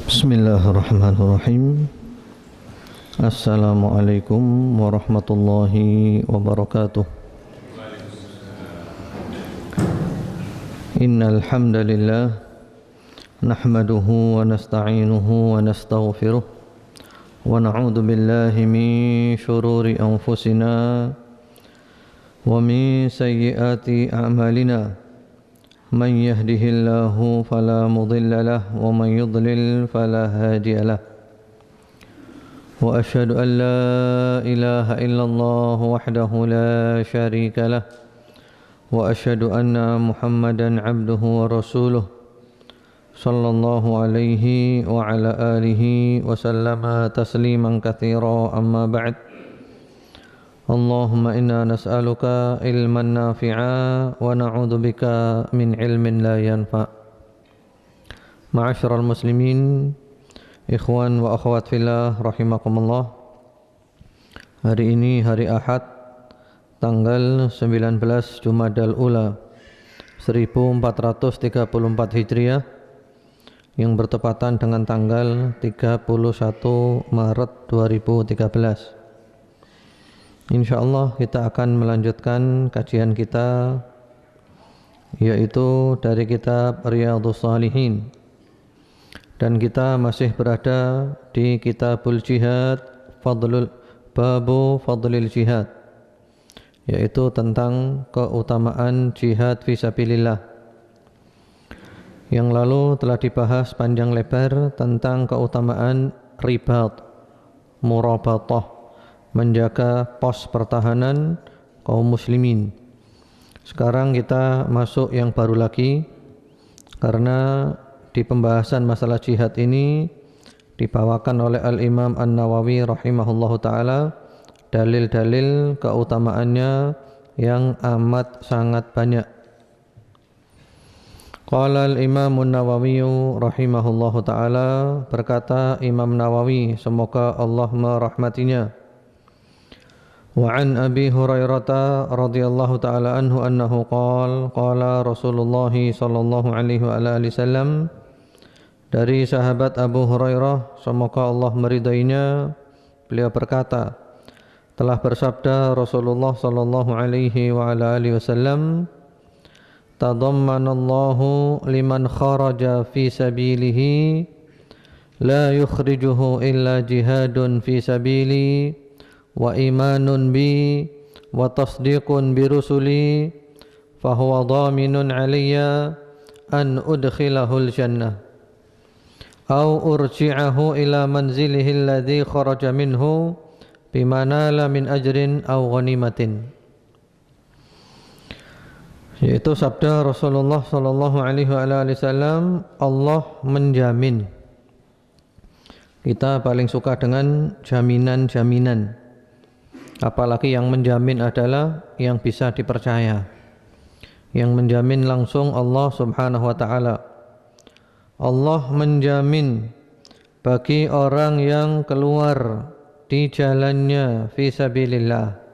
Bismillahirrahmanirrahim. Assalamualaikum warahmatullahi wabarakatuh. Innal hamdalillah nahmaduhu wa nasta'inuhu wa nastaghfiruh wa na'udzu billahi min shururi anfusina wa min sayyiati a'malina. Man yahdihillahu fala mudilla lahu wa man yudlil fala hadiya lahu. Wa asyhadu an la ilaha illallah wahdahu la syarika lahu wa asyhadu anna Muhammadan abduhu wa rasuluh sallallahu alaihi wa ala alihi wa sallama tasliman katsira, amma ba'd. Allahumma inna nas'aluka ilman nafi'a wa na'udzubika min ilmin la yanfa'. Ma'asyiral muslimin, ikhwan wa akhwat fillah rahimakumullah. Hari ini hari Ahad, tanggal 19 Jumadal Ula 1434 Hijriah, yang bertepatan dengan tanggal 31 Maret 2013. InsyaAllah kita akan melanjutkan kajian kita, yaitu dari kitab Riyadhus Shalihin, dan kita masih berada di Kitabul Jihad, Babu Fadlil Jihad, yaitu tentang keutamaan jihad fisabilillah. Yang lalu telah dibahas panjang lebar tentang keutamaan ribat, murabatah, menjaga pos pertahanan kaum muslimin. Sekarang kita masuk yang baru lagi, karena di pembahasan masalah jihad ini dibawakan oleh Al-Imam An-Nawawi rahimahullahu ta'ala dalil-dalil keutamaannya yang amat sangat banyak. Qala Al-Imam An-Nawawi rahimahullahu ta'ala, berkata Imam Nawawi, semoga Allah merahmatinya, wa an Abi Hurairah radhiyallahu ta'ala anhu annahu qala Rasulullah sallallahu alaihi wa alihi wasallam, dari sahabat Abu Hurairah, semoga Allah meridainya, beliau berkata, telah bersabda Rasulullah sallallahu alaihi wa alihi wasallam, tadammanallahu liman kharaja fi sabilihi la yukhrijuhu illa jihadun fi sabili wa imanun bi wa tasdiqun bi rusuli fahuwa dhaminun alayya an udkhilahul jannah au urji'ahu ila manzilihi alladhi kharaja minhu bima nala min ajrin au ghanimatin. Yaitu sabda Rasulullah sallallahu alaihi wasallam, Allah menjamin. Kita paling suka dengan jaminan-jaminan, apalagi yang menjamin adalah yang bisa dipercaya, yang menjamin langsung Allah subhanahu wa ta'ala. Allah menjamin bagi orang yang keluar di jalannya fisabilillah,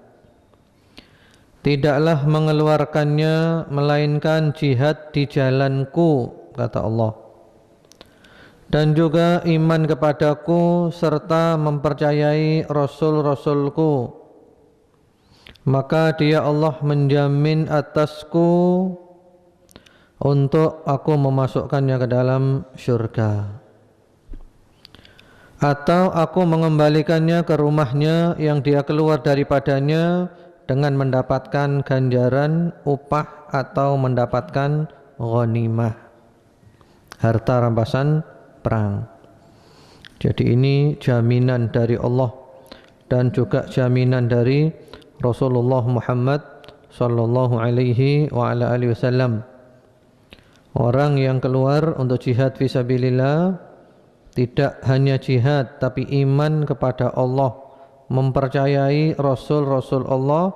tidaklah mengeluarkannya melainkan jihad di jalanku, kata Allah, dan juga iman kepadaku serta mempercayai Rasul-Rasulku, maka dia Allah menjamin atasku untuk aku memasukkannya ke dalam syurga, atau aku mengembalikannya ke rumahnya yang dia keluar daripadanya dengan mendapatkan ganjaran upah atau mendapatkan ghanimah, harta rampasan perang. Jadi ini jaminan dari Allah dan juga jaminan dari Rasulullah Muhammad sallallahu alaihi wa ala alihi wasallam. Orang yang keluar untuk jihad fisabilillah tidak hanya jihad, tapi iman kepada Allah, mempercayai Rasul-Rasul Allah,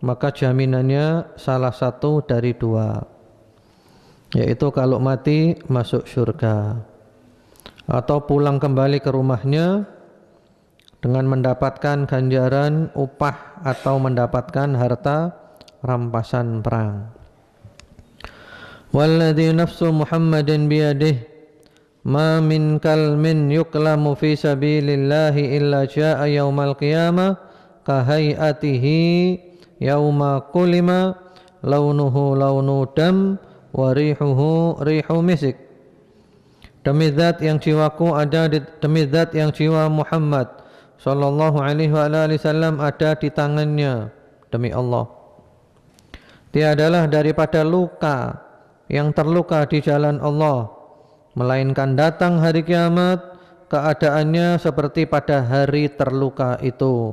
maka jaminannya salah satu dari dua, yaitu kalau mati masuk surga, atau pulang kembali ke rumahnya dengan mendapatkan ganjaran upah atau mendapatkan harta rampasan perang. Walladzi nafsu Muhammadin biyadih, ma min kalmin yuklamu fi sabilillahi illa jaa yaumal qiyamah kahayatihi yauma kulima launuhu launu dam wa rihuhu rihu misik. Demi zat yang jiwaku ada di, demi zat yang jiwa Muhammad sallallahu alaihi wasallam ada di tangannya, demi Allah, tiadalah daripada luka yang terluka di jalan Allah, melainkan datang hari kiamat keadaannya seperti pada hari terluka itu.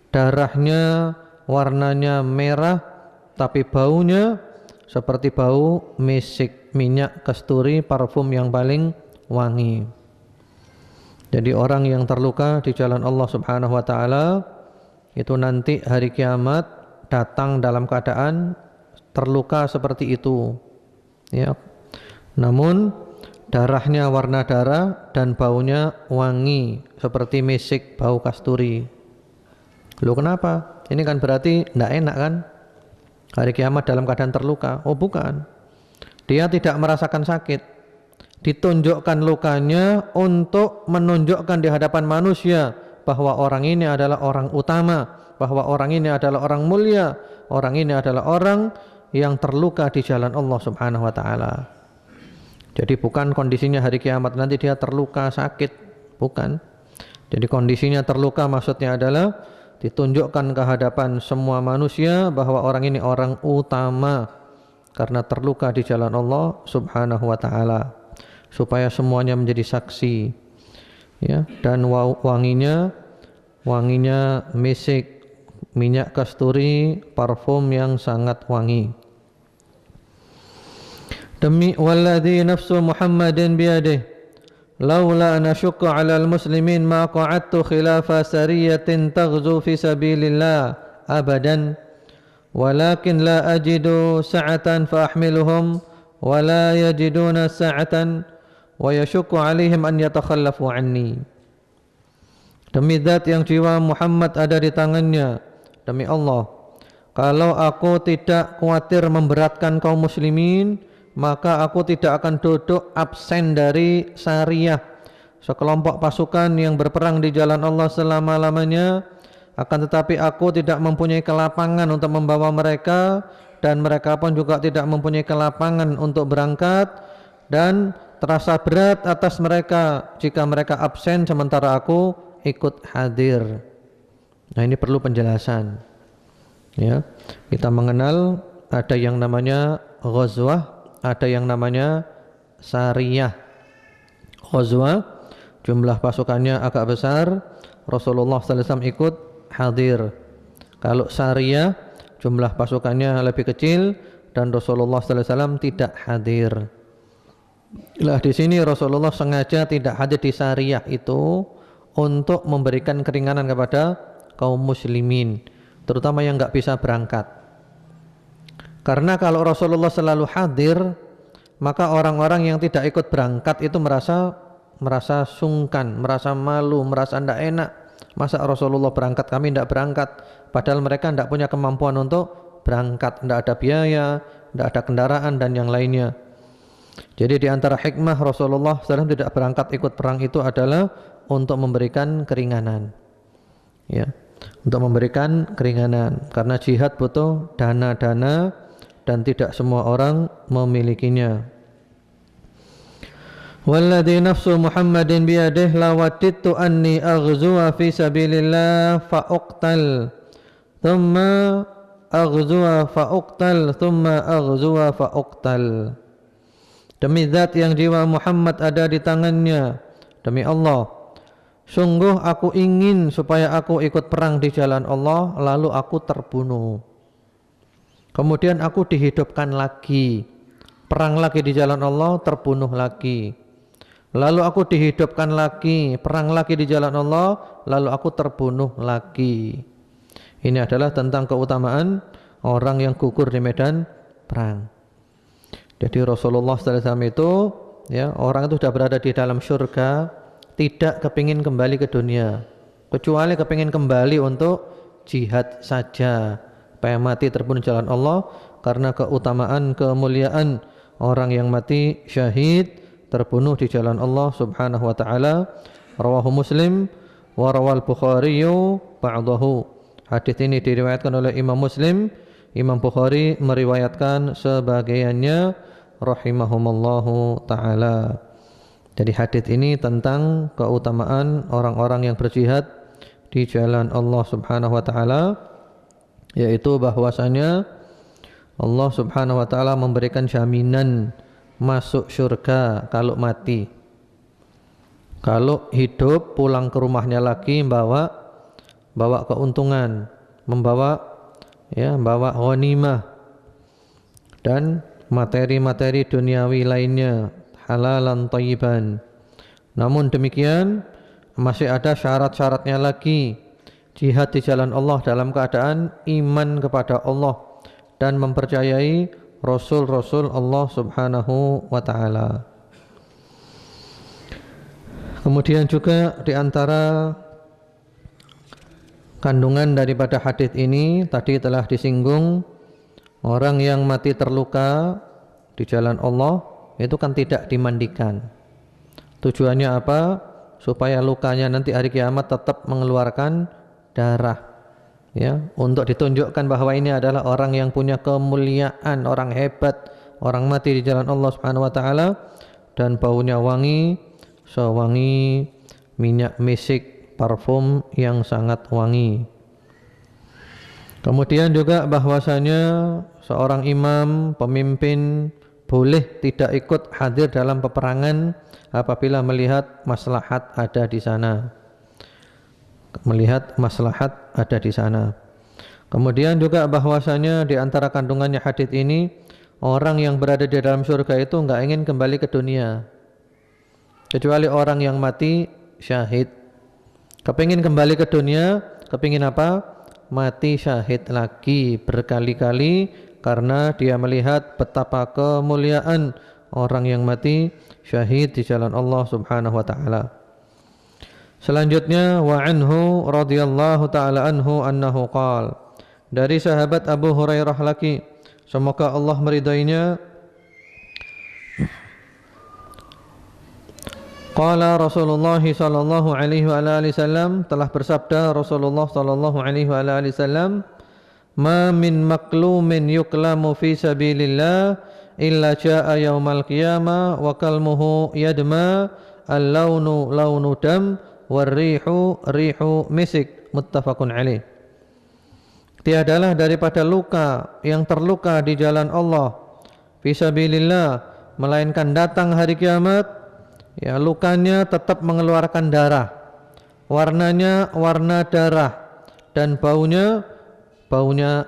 Darahnya warnanya merah, tapi baunya seperti bau misik, minyak kasturi, parfum yang paling wangi. Jadi orang yang terluka di jalan Allah Subhanahu wa taala itu nanti hari kiamat datang dalam keadaan terluka seperti itu. Ya. Namun darahnya warna darah dan baunya wangi seperti misik, bau kasturi. Loh kenapa? Ini kan berarti tidak enak kan? Hari kiamat dalam keadaan terluka. Oh bukan, dia tidak merasakan sakit, ditunjukkan lukanya untuk menunjukkan di hadapan manusia bahwa orang ini adalah orang utama, bahwa orang ini adalah orang mulia, orang ini adalah orang yang terluka di jalan Allah Subhanahu wa taala. Jadi bukan kondisinya hari kiamat nanti dia terluka sakit, bukan. Jadi kondisinya terluka maksudnya adalah ditunjukkan ke hadapan semua manusia bahwa orang ini orang utama karena terluka di jalan Allah Subhanahu wa taala, supaya semuanya menjadi saksi. Ya, dan wanginya misik, minyak kasturi, parfum yang sangat wangi. Demi walladzi nafsu Muhammadin biyadihi laula an ashqa 'alal muslimin ma qa'adtu khilafa sariyatin taghzu fi sabilillah abadan walakin la ajidu sa'atan fa ahmiluhum wa la yajiduna sa'atan wa yashqu 'alaihim an yatakhallafu 'anni. Demi zat yang jiwa Muhammad ada di tangannya, demi Allah, kalau aku tidak khawatir memberatkan kaum muslimin, maka aku tidak akan duduk absen dari syariah, sekelompok pasukan yang berperang di jalan Allah selama-lamanya. Akan tetapi aku tidak mempunyai kelapangan untuk membawa mereka, dan mereka pun juga tidak mempunyai kelapangan untuk berangkat, dan terasa berat atas mereka jika mereka absen sementara aku ikut hadir. Nah ini perlu penjelasan. Ya, kita mengenal ada yang namanya ghazwah, ada yang namanya sariyah. Ghazwah jumlah pasukannya agak besar, Rasulullah SAW ikut hadir. Kalau sariyah jumlah pasukannya lebih kecil dan Rasulullah SAW tidak hadir. Lah di sini Rasulullah sengaja tidak hadir di sariyah itu untuk memberikan keringanan kepada kaum muslimin, terutama yang nggak bisa berangkat. Karena kalau Rasulullah selalu hadir, maka orang-orang yang tidak ikut berangkat itu merasa sungkan, merasa malu, merasa tidak enak. Masa Rasulullah berangkat, kami tidak berangkat, padahal mereka tidak punya kemampuan untuk berangkat, tidak ada biaya, tidak ada kendaraan dan yang lainnya. Jadi di antara hikmah Rasulullah SAW tidak berangkat ikut perang itu adalah untuk memberikan keringanan. Ya, untuk memberikan keringanan, karena jihad butuh dana-dana dan tidak semua orang memilikinya. Walladzi nafsu Muhammadin biyadihi lawadittu anni aghzuwa fi sabilillah fa uqtal thumma aghzuwa fa uqtal thumma aghzuwa fa uqtal. Demi zat yang jiwa Muhammad ada di tangannya, demi Allah, sungguh aku ingin supaya aku ikut perang di jalan Allah lalu aku terbunuh. Kemudian aku dihidupkan lagi, perang lagi di jalan Allah, terbunuh lagi. Lalu aku dihidupkan lagi, perang lagi di jalan Allah, lalu aku terbunuh lagi. Ini adalah tentang keutamaan orang yang gugur di medan perang. Jadi Rasulullah SAW itu, ya, orang itu sudah berada di dalam surga, tidak kepingin kembali ke dunia, kecuali kepingin kembali untuk jihad saja. Supaya mati terbunuh jalan Allah, karena keutamaan kemuliaan orang yang mati syahid terbunuh di jalan Allah Subhanahu wa taala. Rawahu Muslim wa rawal Bukhari ba'dahu. Hadis ini diriwayatkan oleh Imam Muslim, Imam Bukhari meriwayatkan sebagiannya rahimahumallahu taala. Jadi hadis ini tentang keutamaan orang-orang yang berjihad di jalan Allah Subhanahu wa taala, yaitu bahwasanya Allah Subhanahu wa taala memberikan jaminan masuk surga kalau mati. Kalau hidup pulang ke rumahnya lagi bawa keuntungan, membawa ghanimah dan materi-materi duniawi lainnya, halalan thayyiban. Namun demikian masih ada syarat-syaratnya lagi. Jihad di jalan Allah dalam keadaan iman kepada Allah dan mempercayai Rasul-Rasul Allah Subhanahu wa ta'ala. Kemudian juga di antara kandungan daripada hadis ini tadi telah disinggung, orang yang mati terluka di jalan Allah itu kan tidak dimandikan. Tujuannya apa? Supaya lukanya nanti hari kiamat tetap mengeluarkan darah, ya, untuk ditunjukkan bahwa ini adalah orang yang punya kemuliaan, orang hebat, orang mati di jalan Allah Subhanahu wa taala, dan baunya wangi sewangi minyak misik, parfum yang sangat wangi. Kemudian juga bahwasanya seorang imam, pemimpin boleh tidak ikut hadir dalam peperangan apabila melihat maslahat ada di sana. Kemudian juga bahwasanya di antara kandungannya hadis ini, orang yang berada di dalam surga itu enggak ingin kembali ke dunia. Kecuali orang yang mati syahid. Kepingin kembali ke dunia, kepingin apa? Mati syahid lagi berkali-kali, karena dia melihat betapa kemuliaan orang yang mati syahid di jalan Allah Subhanahu wa taala. Selanjutnya, wa anhu radhiyallahu taala anhu annahu qala, dari sahabat Abu Hurairah lagi, semoga Allah meridainya, qala Rasulullah sallallahu alaihi wa alihi wasallam, telah bersabda Rasulullah sallallahu alaihi wa alihi wasallam, ma min maklumin yuklamu fi sabilillah illa jaa yaumal qiyamah wa kalmuhu yadma al-launu launu dam war-rihu rihu misik, muttafaqun alaih. Tiadalah daripada luka yang terluka di jalan Allah fi sabilillah, melainkan datang hari kiamat, ya, lukanya tetap mengeluarkan darah, warnanya warna darah, dan baunya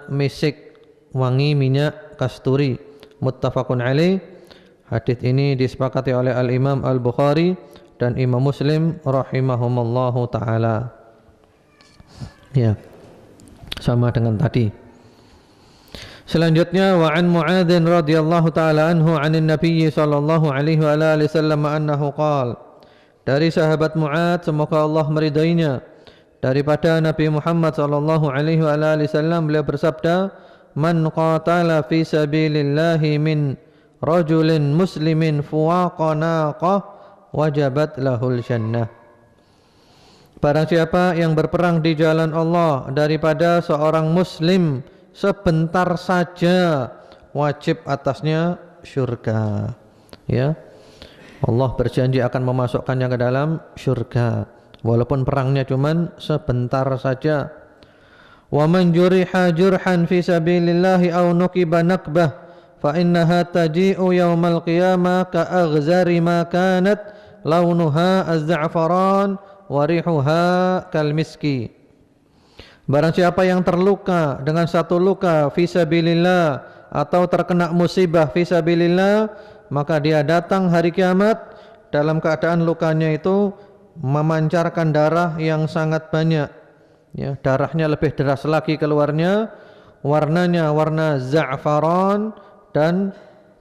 misik, wangi minyak kasturi, muttafaqun alaih. Hadis ini disepakati oleh Al-Imam Al-Bukhari dan Imam Muslim rahimahumallahu taala. Ya, sama dengan tadi. Selanjutnya, wa an Mu'adz radhiyallahu taala anhu 'anin Nabiy sallallahu alaihi wa alihi wasallam annahu qala, dari sahabat Mu'adz, semoga Allah meridainya, daripada Nabi Muhammad sallallahu alaihi wa alihi wasallam, beliau bersabda, man qatala fi sabilillahi min rajulin muslimin fuwaqa naqah wajabat lahul jannah. Barang siapa yang berperang di jalan Allah daripada seorang muslim sebentar saja, wajib atasnya syurga. Ya, Allah berjanji akan memasukkannya ke dalam syurga, walaupun perangnya cuman sebentar saja. Wa man juriha jurhan fi sabilillahi aw nuqiba nakbah fa innaha taji'u yaumal qiyamah ka aghzari ma kanat launuha az-za'faran wa rihuha kal miski. Barang siapa yang terluka dengan satu luka fisabilillah atau terkena musibah fisabilillah, maka dia datang hari kiamat dalam keadaan lukanya itu memancarkan darah yang sangat banyak, ya, darahnya lebih deras lagi keluarnya, warnanya warna za'faran, dan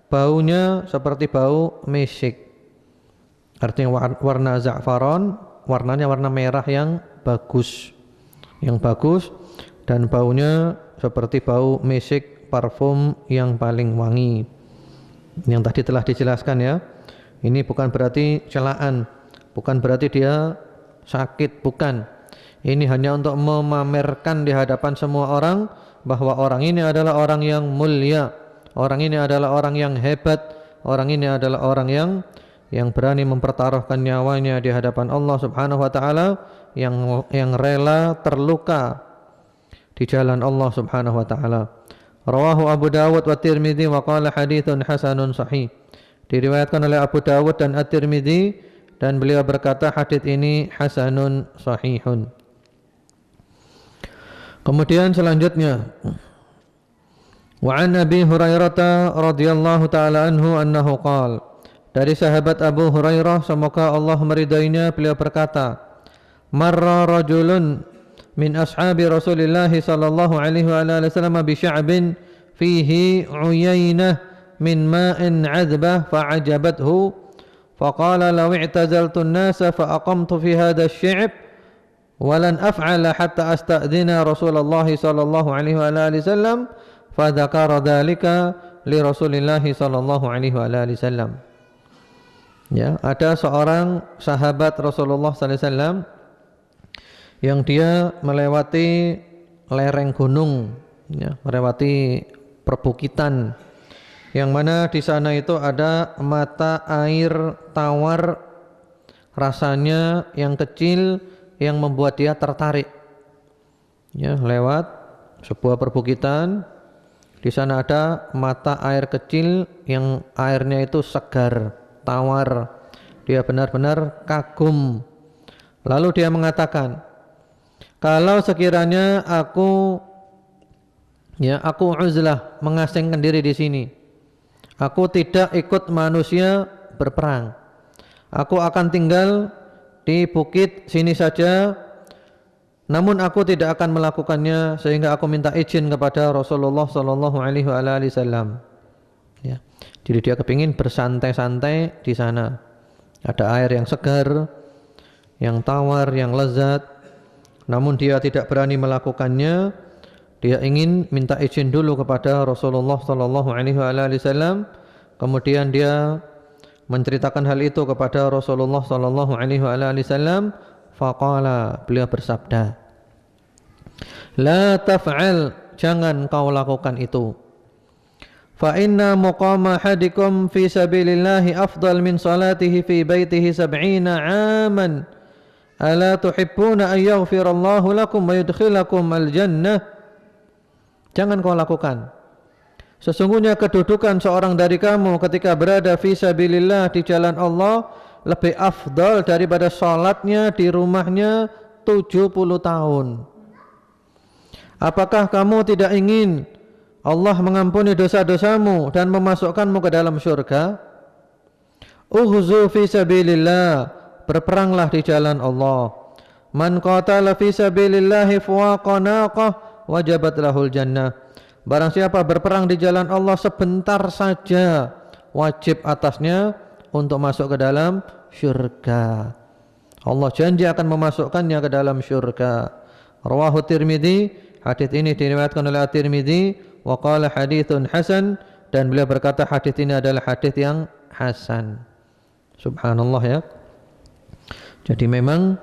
baunya seperti bau misik. Artinya warna za'faran, warnanya warna merah yang bagus, dan baunya seperti bau misik, parfum yang paling wangi, yang tadi telah dijelaskan, ya, Ini bukan berarti celaan, bukan berarti dia sakit, bukan. Ini hanya untuk memamerkan di hadapan semua orang bahwa orang ini adalah orang yang mulia, orang ini adalah orang yang hebat, orang ini adalah orang yang berani mempertaruhkan nyawanya di hadapan Allah Subhanahu wa taala, yang rela terluka di jalan Allah Subhanahu wa taala. Rawahu Abu Dawud wa Tirmidzi wa qala haditsun hasanun sahih. Diriwayatkan oleh Abu Dawud dan At-Tirmidzi dan beliau berkata hadits ini hasanun sahihun. Kemudian selanjutnya wa an Abi Hurairah radhiyallahu taala anhu annahu qala, dari sahabat Abu Hurairah semoga Allah meridainya, beliau berkata, marra rajulun min ashabi Rasulillah sallallahu alaihi wa alihi wasallam bi sya'bin fihi uyainah min ma'in 'adzbah fa'ajabathu faqala law i'tazaltu an-nasa fa aqamtu fi hadha asy-syi'b walan af'ala hatta asta'dhina Rasulullah sallallahu alaihi wa alihi wasallam fa dzakara dzalika li Rasulillah sallallahu alaihi wa alihi wasallam. Ya, ada seorang sahabat Rasulullah sallallahu alaihi wasallam yang dia melewati lereng gunung, ya, melewati perbukitan yang mana di sana itu ada mata air tawar rasanya yang kecil yang membuat dia tertarik. Ya, lewat sebuah perbukitan, di sana ada mata air kecil yang airnya itu segar, tawar. Dia benar-benar kagum. Lalu dia mengatakan, kalau sekiranya aku uzlah, mengasingkan diri di sini, aku tidak ikut manusia berperang, aku akan tinggal di bukit sini saja, namun aku tidak akan melakukannya sehingga aku minta izin kepada Rasulullah sallallahu alaihi wasallam. Ya. Jadi dia kepingin bersantai-santai di sana. Ada air yang segar, yang tawar, yang lezat, namun dia tidak berani melakukannya. Dia ingin minta izin dulu kepada Rasulullah sallallahu alaihi wasallam. Kemudian dia menceritakan hal itu kepada Rasulullah sallallahu alaihi wasallam. Faqala, beliau bersabda, la taf'al, jangan kau lakukan itu. Fa inna muqama hadikum fi sabilillahi afdal min salatihi fi baitihi 70 aman. Ala tuhibbuna an yaghfirallahu lakum wa yudkhilakum al-jannah. Jangan kau lakukan. Sesungguhnya kedudukan seorang dari kamu ketika berada fi sabilillah, di jalan Allah, lebih afdal daripada salatnya di rumahnya 70 tahun. Apakah kamu tidak ingin Allah mengampuni dosa-dosamu dan memasukkanmu ke dalam surga? Ughzu fi sabilillah, berperanglah di jalan Allah. Man qatala fi sabilillahi fuwaqa naqah wajabat lahul jannah. Barang siapa berperang di jalan Allah sebentar saja, wajib atasnya untuk masuk ke dalam syurga. Allah janji akan memasukkannya ke dalam syurga. Rawahu Tirmidzi, hadits ini diriwayatkan oleh At-Tirmidzi, wa qala haditsun hasan, dan beliau berkata hadits ini adalah hadits yang hasan. Subhanallah ya. Jadi memang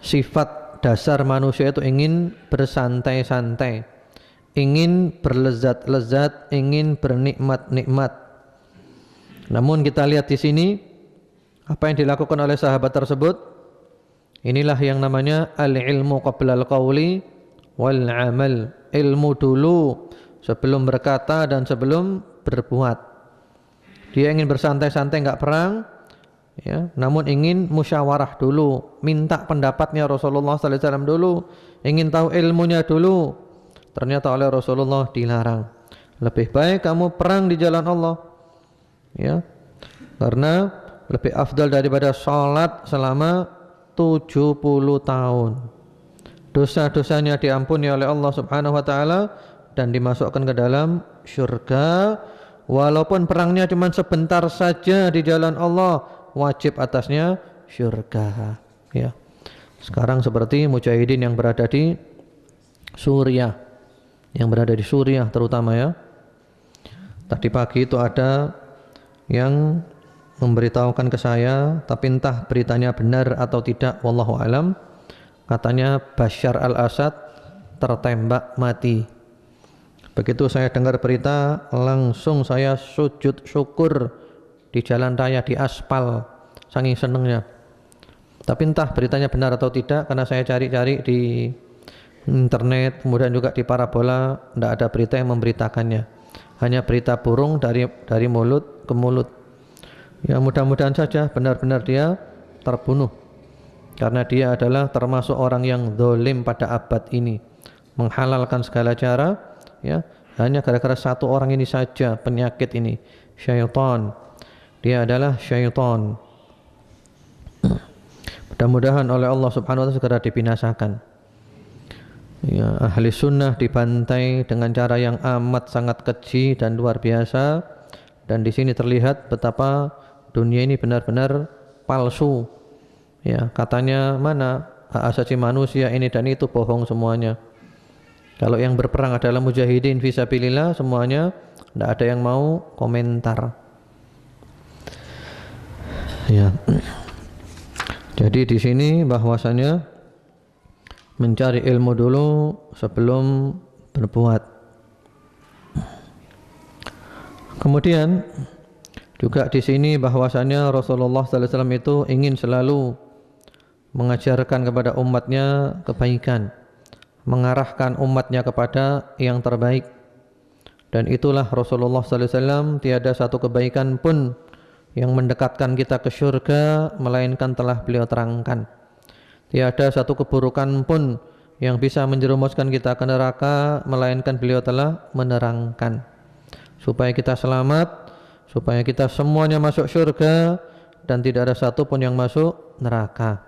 sifat dasar manusia itu ingin bersantai-santai, ingin berlezat-lezat, ingin bernikmat-nikmat. Namun kita lihat di sini apa yang dilakukan oleh sahabat tersebut. Inilah yang namanya al-ilmu qabla al-qawli wal amal. Ilmu dulu sebelum berkata dan sebelum berbuat. Dia ingin bersantai-santai, enggak perang, ya, namun ingin musyawarah dulu, minta pendapatnya Rasulullah sallallahu alaihi wasallam dulu, ingin tahu ilmunya dulu. Ternyata oleh Rasulullah dilarang. Lebih baik kamu perang di jalan Allah, ya, karena lebih afdal daripada salat selama 70 tahun. Dosa-dosanya diampuni oleh Allah Subhanahu wa taala dan dimasukkan ke dalam syurga. Walaupun perangnya cuma sebentar saja di jalan Allah, wajib atasnya syurga. Ya. Sekarang seperti mujahidin yang berada di Suriah, terutama ya. Tadi pagi itu ada yang memberitahukan ke saya, tapi entah beritanya benar atau tidak, wallahu alam. Katanya Bashar al-Assad tertembak mati. Begitu saya dengar berita, langsung saya sujud syukur di jalan raya, di aspal, saking senengnya. Tapi entah beritanya benar atau tidak, karena saya cari-cari di internet, kemudian juga di parabola, tidak ada berita yang memberitakannya. Hanya berita burung dari mulut ke mulut. Ya mudah-mudahan saja benar-benar dia terbunuh, karena dia adalah termasuk orang yang zalim pada abad ini, menghalalkan segala cara, ya hanya gara-gara satu orang ini saja, penyakit ini, syaitan. Dia adalah syaitan. Mudah-mudahan oleh Allah Subhanahu wa taala segera dibinasakan. Ya, ahli sunnah dibantai dengan cara yang amat sangat keji dan luar biasa, dan di sini terlihat betapa dunia ini benar-benar palsu. Ya, katanya mana hak asasi manusia ini dan itu, bohong semuanya. Kalau yang berperang adalah mujahidin fisabilillah, semuanya tidak ada yang mau komentar. Ya. Jadi di sini bahwasanya mencari ilmu dulu sebelum berbuat. Kemudian juga di sini bahwasanya Rasulullah sallallahu alaihi wasallam itu ingin selalu mengajarkan kepada umatnya kebaikan, mengarahkan umatnya kepada yang terbaik. Dan itulah Rasulullah sallallahu alaihi wasallam, tiada satu kebaikan pun yang mendekatkan kita ke surga melainkan telah beliau terangkan. Tiada satu keburukan pun yang bisa menjerumuskan kita ke neraka melainkan beliau telah menerangkan, supaya kita selamat, supaya kita semuanya masuk surga dan tidak ada satu pun yang masuk neraka.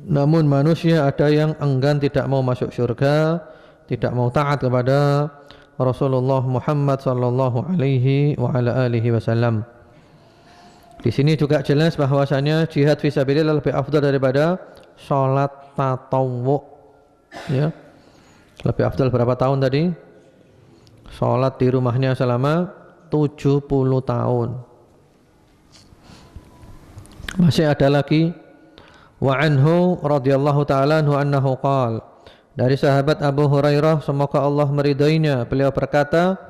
Namun manusia ada yang enggan, tidak mau masuk surga, tidak mau taat kepada Rasulullah Muhammad sallallahu alaihi wa ala alihi wasallam. Di sini juga jelas bahwasanya jihad fisabilillah lebih afdal daripada salat tatawwu. Ya. Lebih afdal berapa tahun tadi? Salat di rumahnya selama 70 tahun. Masih ada lagi, wa anhu radhiyallahu ta'ala anhu annahu qala, dari sahabat Abu Hurairah semoga Allah meridainya, beliau berkata,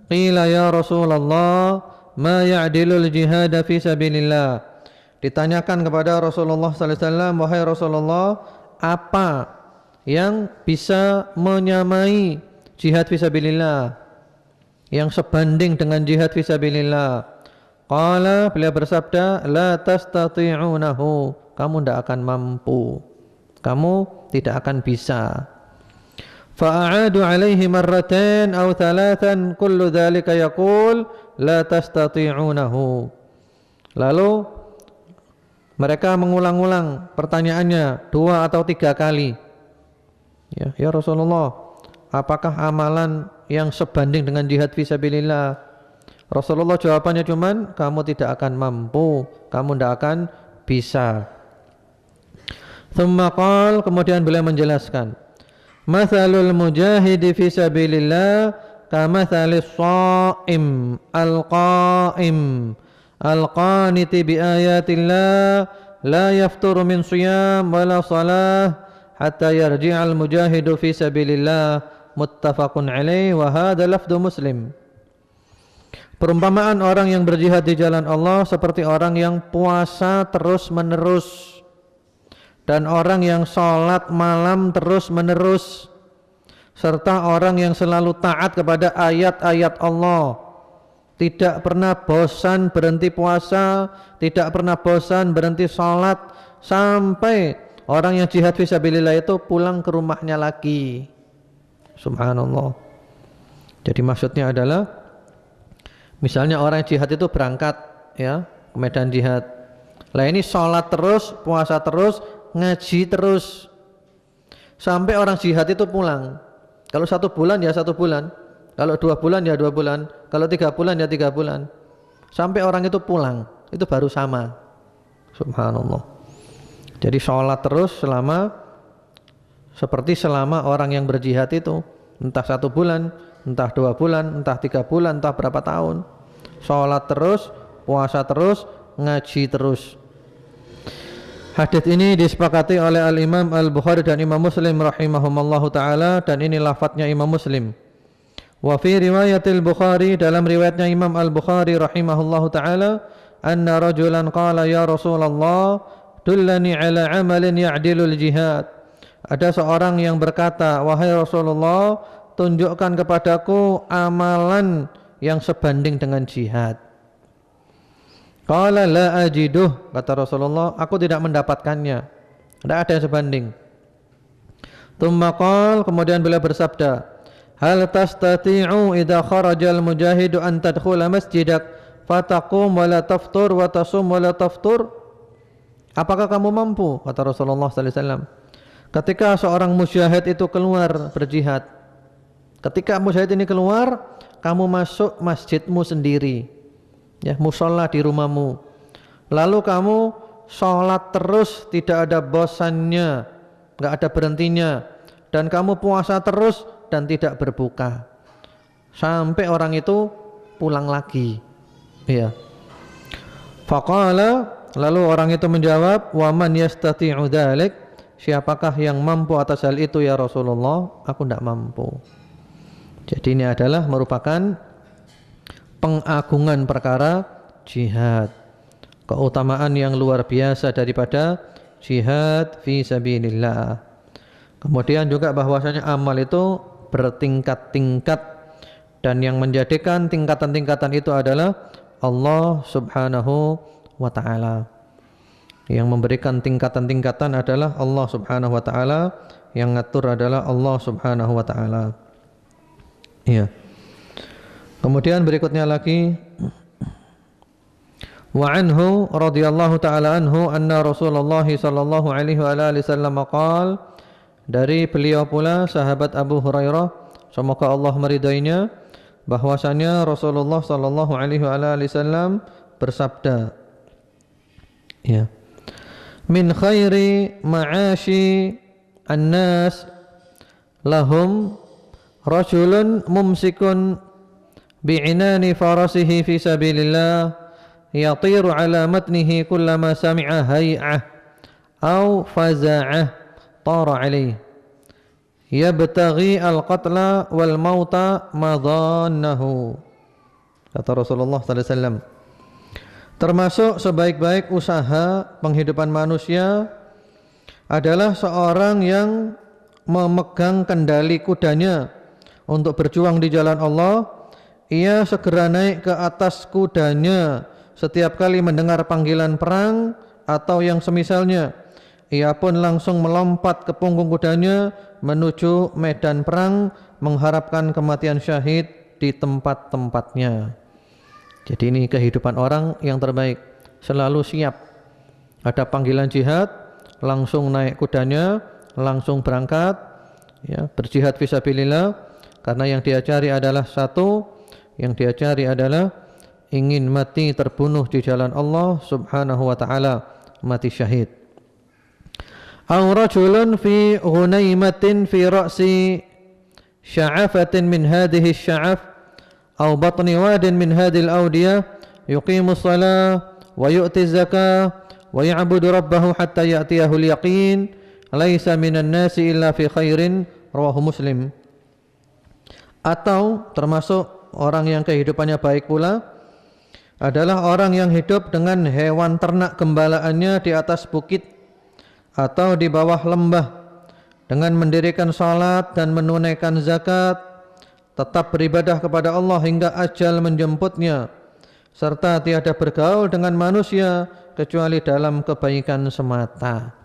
qila ya Rasulullah ma ya'dilul jihad fi sabilillah. Ditanyakan kepada Rasulullah sallallahu alaihi wasallam, wahai Rasulullah, apa yang bisa menyamai jihad fi sabilillah, yang sebanding dengan jihad fi sabilillah? Qala, beliau bersabda, la tastati'unahu, kamu tidak akan mampu, kamu tidak akan bisa. Fa'adu alaihi marratain aw thalathan kullu dhalika yaqul la tastati'unahu. Lalu mereka mengulang-ulang pertanyaannya 2 atau 3 kali. Ya Rasulullah, apakah amalan yang sebanding dengan jihad fisabilillah? Rasulullah jawabannya cuman, kamu tidak akan mampu, kamu tidak akan bisa. Thumma qala, kemudian beliau menjelaskan, mathalul mujahidi fisabilillah kamathalis shaim al-qaim al-qaniti bi ayatillah la yafturu min siyam wala salah hatta yarji'al mujahidu fi sabilillah, muttafaqun alaih wa hadha lafdu Muslim. Perumpamaan orang yang berjihad di jalan Allah seperti orang yang puasa terus menerus dan orang yang sholat malam terus menerus, serta orang yang selalu taat kepada ayat-ayat Allah, tidak pernah bosan berhenti puasa, tidak pernah bosan berhenti sholat, sampai orang yang jihad fisabilillah itu pulang ke rumahnya lagi. Subhanallah. Jadi maksudnya adalah, misalnya orang yang jihad itu berangkat ya ke medan jihad, lah ini sholat terus, puasa terus, ngaji terus, sampai orang jihad itu pulang. Kalau 1 bulan ya 1 bulan, kalau 2 bulan ya 2 bulan, kalau 3 bulan ya 3 bulan, sampai orang itu pulang, itu baru sama. Subhanallah. Jadi sholat terus seperti selama orang yang berjihad itu, entah 1 bulan, entah 2 bulan, entah 3 bulan, entah berapa tahun. Sholat terus, puasa terus, ngaji terus. Hadits ini disepakati oleh Al-Imam Al-Bukhari dan Imam Muslim rahimahumallahu taala, dan ini lafadznya Imam Muslim. Wa fi riwayatil Bukhari, dalam riwayatnya Imam Al-Bukhari rahimahullahu taala, anna rajulan qala ya Rasulullah dullani ala amalin ya'dilul jihad. Ada seorang yang berkata, wahai Rasulullah, tunjukkan kepadaku amalan yang sebanding dengan jihad. Qala la ajiduh, kata Rasulullah, aku tidak mendapatkannya, tidak ada yang sebanding. Tsumma qala, kemudian beliau bersabda, hal tastati'u idza kharajal mujahidu an tadkhula masjidak fataqum wa la taftur wa tasum wa la taftur. Apakah kamu mampu, kata Rasulullah sallallahu alaihi wasallam, ketika seorang mujahid itu keluar berjihad, ketika mujahid ini keluar, kamu masuk masjidmu sendiri, ya, musola di rumahmu, lalu kamu sholat terus, tidak ada bosannya, nggak ada berhentinya, dan kamu puasa terus dan tidak berbuka sampai orang itu pulang lagi, ya. Faqala, lalu orang itu menjawab, wa man yastati'u dzalik, siapakah yang mampu atas hal itu ya Rasulullah? Aku tidak mampu. Jadi ini adalah merupakan pengagungan perkara jihad, keutamaan yang luar biasa daripada jihad fi sabilillah. Kemudian juga bahwasanya amal itu bertingkat-tingkat, dan yang menjadikan tingkatan-tingkatan itu adalah Allah Subhanahu wa ta'ala. Yang memberikan tingkatan-tingkatan adalah Allah Subhanahu wa ta'ala, yang ngatur adalah Allah Subhanahu wa ta'ala. Ya. Kemudian berikutnya lagi, wa anhu radhiyallahu ta'ala anhu anna Rasulullah sallallahu alaihi wasallam qala, dari beliau pula sahabat Abu Hurairah, semoga Allah meridainya, bahwasanya Rasulullah sallallahu alaihi wasallam bersabda, ya, min khairi ma'ashi an-nas lahum rajulun mumsikun bi'inani farasihi fi sabilillah yatiru ala matnihi kullama sami'a hay'ah aw faza'ah tara alaih yabtaghi al-qatla wal mauta madhannahu. Kata Rasulullah sallallahu alaihi wasallam, termasuk sebaik-baik usaha penghidupan manusia adalah seorang yang memegang kendali kudanya untuk berjuang di jalan Allah. Ia segera naik ke atas kudanya setiap kali mendengar panggilan perang atau yang semisalnya. Ia pun langsung melompat ke punggung kudanya menuju medan perang, mengharapkan kematian syahid di tempat-tempatnya. Jadi ini kehidupan orang yang terbaik, selalu siap. Ada panggilan jihad, langsung naik kudanya, langsung berangkat, ya, berjihad fisabilillah, karena yang dia cari adalah satu, yang dia cari adalah ingin mati terbunuh di jalan Allah Subhanahu wa ta'ala, mati syahid. Aw rajulun fi ghunaimatin fi ra'si sya'afatin min hadhihi sya'af aw batni wadin min hadhil awdiyah yuqimu shalah wa yu'ti zakah wa ya'budu rabbahu hatta ya'tiyahul yaqin laisa minan nasi illa fi khairin, rawahu Muslim. Atau termasuk orang yang kehidupannya baik pula adalah orang yang hidup dengan hewan ternak gembalaannya di atas bukit atau di bawah lembah, dengan mendirikan salat dan menunaikan zakat, tetap beribadah kepada Allah hingga ajal menjemputnya, serta tiada bergaul dengan manusia kecuali dalam kebaikan semata.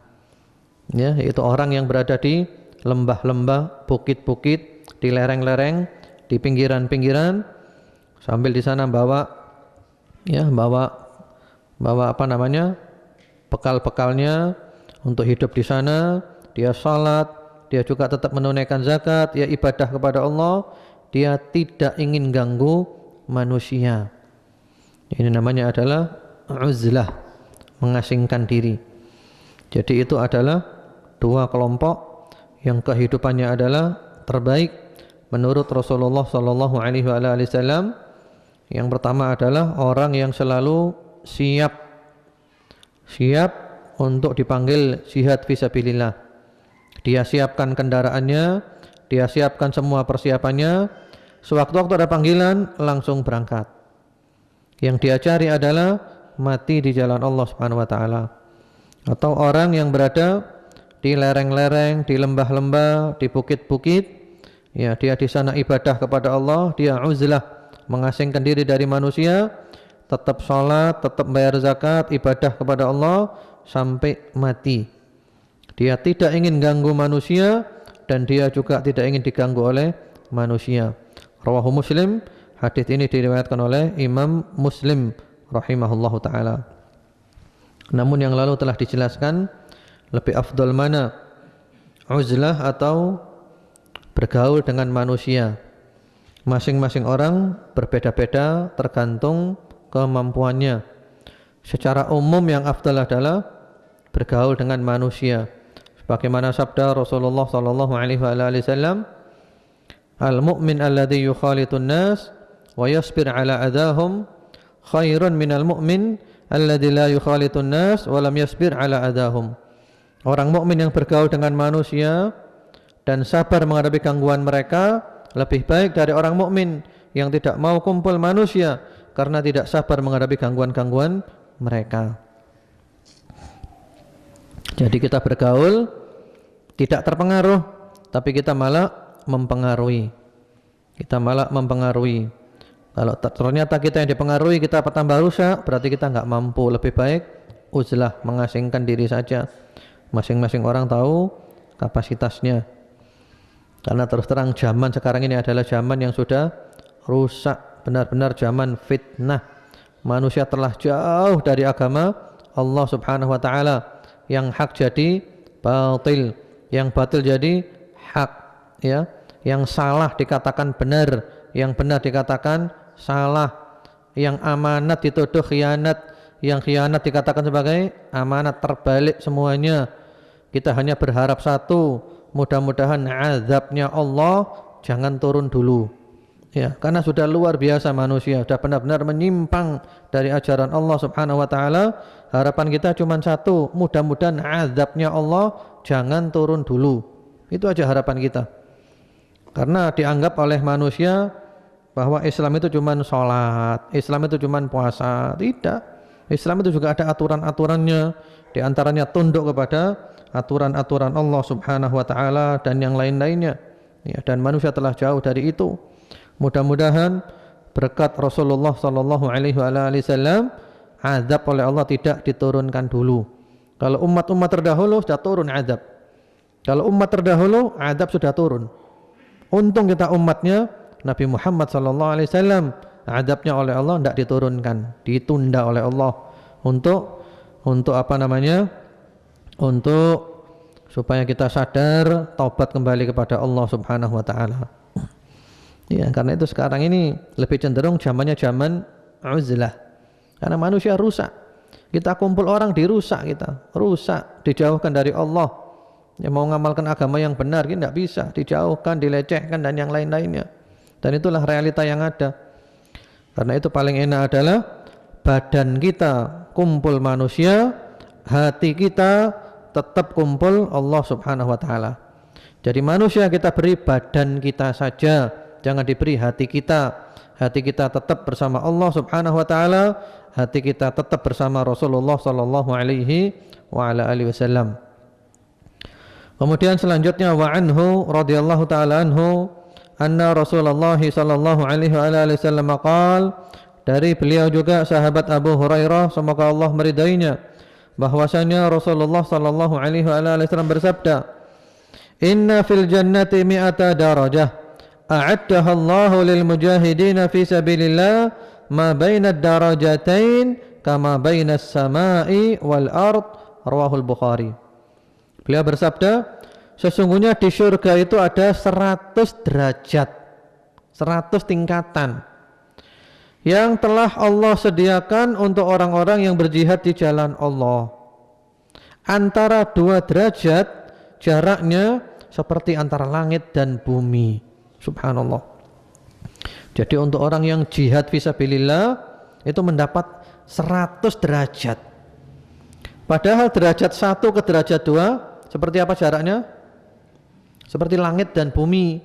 Ya, itu orang yang berada di lembah-lembah, bukit-bukit, di lereng-lereng, di pinggiran-pinggiran, sambil di sana bawa apa namanya, bekal-bekalnya untuk hidup di sana. Dia salat, dia juga tetap menunaikan zakat, dia ibadah kepada Allah, dia tidak ingin ganggu manusia. Ini namanya adalah uzlah, mengasingkan diri. Jadi itu adalah dua kelompok yang kehidupannya adalah terbaik menurut Rasulullah sallallahu alaihi wasallam, Yang pertama adalah orang yang selalu siap untuk dipanggil jihad fisabilillah. Dia siapkan kendaraannya, dia siapkan semua persiapannya, sewaktu-waktu ada panggilan langsung berangkat. Yang dia cari adalah mati di jalan Allah Subhanahu wa taala. Atau orang yang berada di lereng-lereng, di lembah-lembah, di bukit-bukit, ya dia di sana ibadah kepada Allah, dia uzlah, mengasingkan diri dari manusia, tetap sholat, tetap bayar zakat, ibadah kepada Allah sampai mati. Dia tidak ingin ganggu manusia dan dia juga tidak ingin diganggu oleh manusia. Rawahu Muslim, hadis ini diriwayatkan oleh Imam Muslim rahimahullahu taala. Namun yang lalu telah dijelaskan lebih afdal mana, uzlah atau bergaul dengan manusia. Masing-masing orang berbeda-beda tergantung kemampuannya. Secara umum yang afdal adalah bergaul dengan manusia. Sebagaimana sabda Rasulullah sallallahu alaihi wasallam, al-mu'min alladhi yukhalitun nas wa yasbir ala adahum khairun minal mu'min alladzi la yukhalitun nas wa lam yasbir ala adahum. Orang mukmin yang bergaul dengan manusia dan sabar menghadapi gangguan mereka lebih baik dari orang mukmin yang tidak mau kumpul manusia karena tidak sabar menghadapi gangguan-gangguan mereka. Jadi kita bergaul tidak terpengaruh, tapi kita malah mempengaruhi. Kalau ternyata kita yang dipengaruhi, kita tambah rusak, berarti kita nggak mampu. Lebih baik uzlah, mengasingkan diri saja. Masing-masing orang tahu kapasitasnya. Karena terus terang zaman sekarang ini adalah zaman yang sudah rusak, benar-benar zaman fitnah. Manusia telah jauh dari agama Allah Subhanahu wa taala. Yang hak jadi batil, yang batil jadi hak, ya. Yang salah dikatakan benar, yang benar dikatakan salah, yang amanat dituduh khianat, yang khianat dikatakan sebagai amanat, terbalik semuanya. Kita hanya berharap satu, mudah-mudahan azabnya Allah jangan turun dulu, ya, karena sudah luar biasa manusia, sudah benar-benar menyimpang dari ajaran Allah Subhanahu wa taala. Harapan kita cuma satu, mudah-mudahan azabnya Allah jangan turun dulu. Itu aja harapan kita. Karena dianggap oleh manusia bahwa Islam itu cuma sholat, Islam itu cuma puasa. Tidak, Islam itu juga ada aturan-aturannya. Di antaranya tunduk kepada aturan-aturan Allah Subhanahu wa taala dan yang lain-lainnya. Ya, dan manusia telah jauh dari itu. Mudah-mudahan berkat Rasulullah sallallahu alaihi wasallam azab oleh Allah tidak diturunkan dulu. Kalau umat-umat terdahulu sudah turun azab. Kalau umat terdahulu azab sudah turun. Untung kita umatnya Nabi Muhammad SAW, azabnya oleh Allah tidak diturunkan, ditunda oleh Allah untuk apa namanya? Untuk supaya kita sadar, taubat kembali kepada Allah Subhanahu wa taala. Ya, karena itu sekarang ini lebih cenderung zamannya zaman uzlah. Karena manusia rusak. Kita kumpul orang dirusak, kita rusak, dijauhkan dari Allah. Ya, mau ngamalkan agama yang benar ini tidak bisa, dijauhkan, dilecehkan dan yang lain-lainnya. Dan itulah realita yang ada. Karena itu paling enak adalah badan kita kumpul manusia, hati kita tetap kumpul Allah Subhanahu wa taala. Jadi manusia kita beri badan kita saja, jangan diberi hati kita. Hati kita tetap bersama Allah Subhanahu wa taala, hati kita tetap bersama Rasulullah sallallahu alaihi wasallam. Kemudian selanjutnya wa anhu radhiyallahu taala anhu anna Rasulullah sallallahu alaihi wasallam qaal, dari beliau juga sahabat Abu Hurairah semoga Allah meridainya, bahwasanya Rasulullah sallallahu alaihi wasallam bersabda, inna fil jannati mi'ata darajah a'addaha Allahu lil mujahidin fi sabilillah ma baina ad-darajatain kama baina as-sama'i wal ard, rawahul Bukhari. Beliau bersabda, sesungguhnya di surga itu ada 100 derajat, 100 tingkatan yang telah Allah sediakan untuk orang-orang yang berjihad di jalan Allah. Antara 2 derajat jaraknya seperti antara langit dan bumi. Subhanallah. Jadi untuk orang yang jihad fisabilillah itu mendapat 100 derajat. Padahal derajat 1 ke derajat 2 seperti apa jaraknya? Seperti langit dan bumi.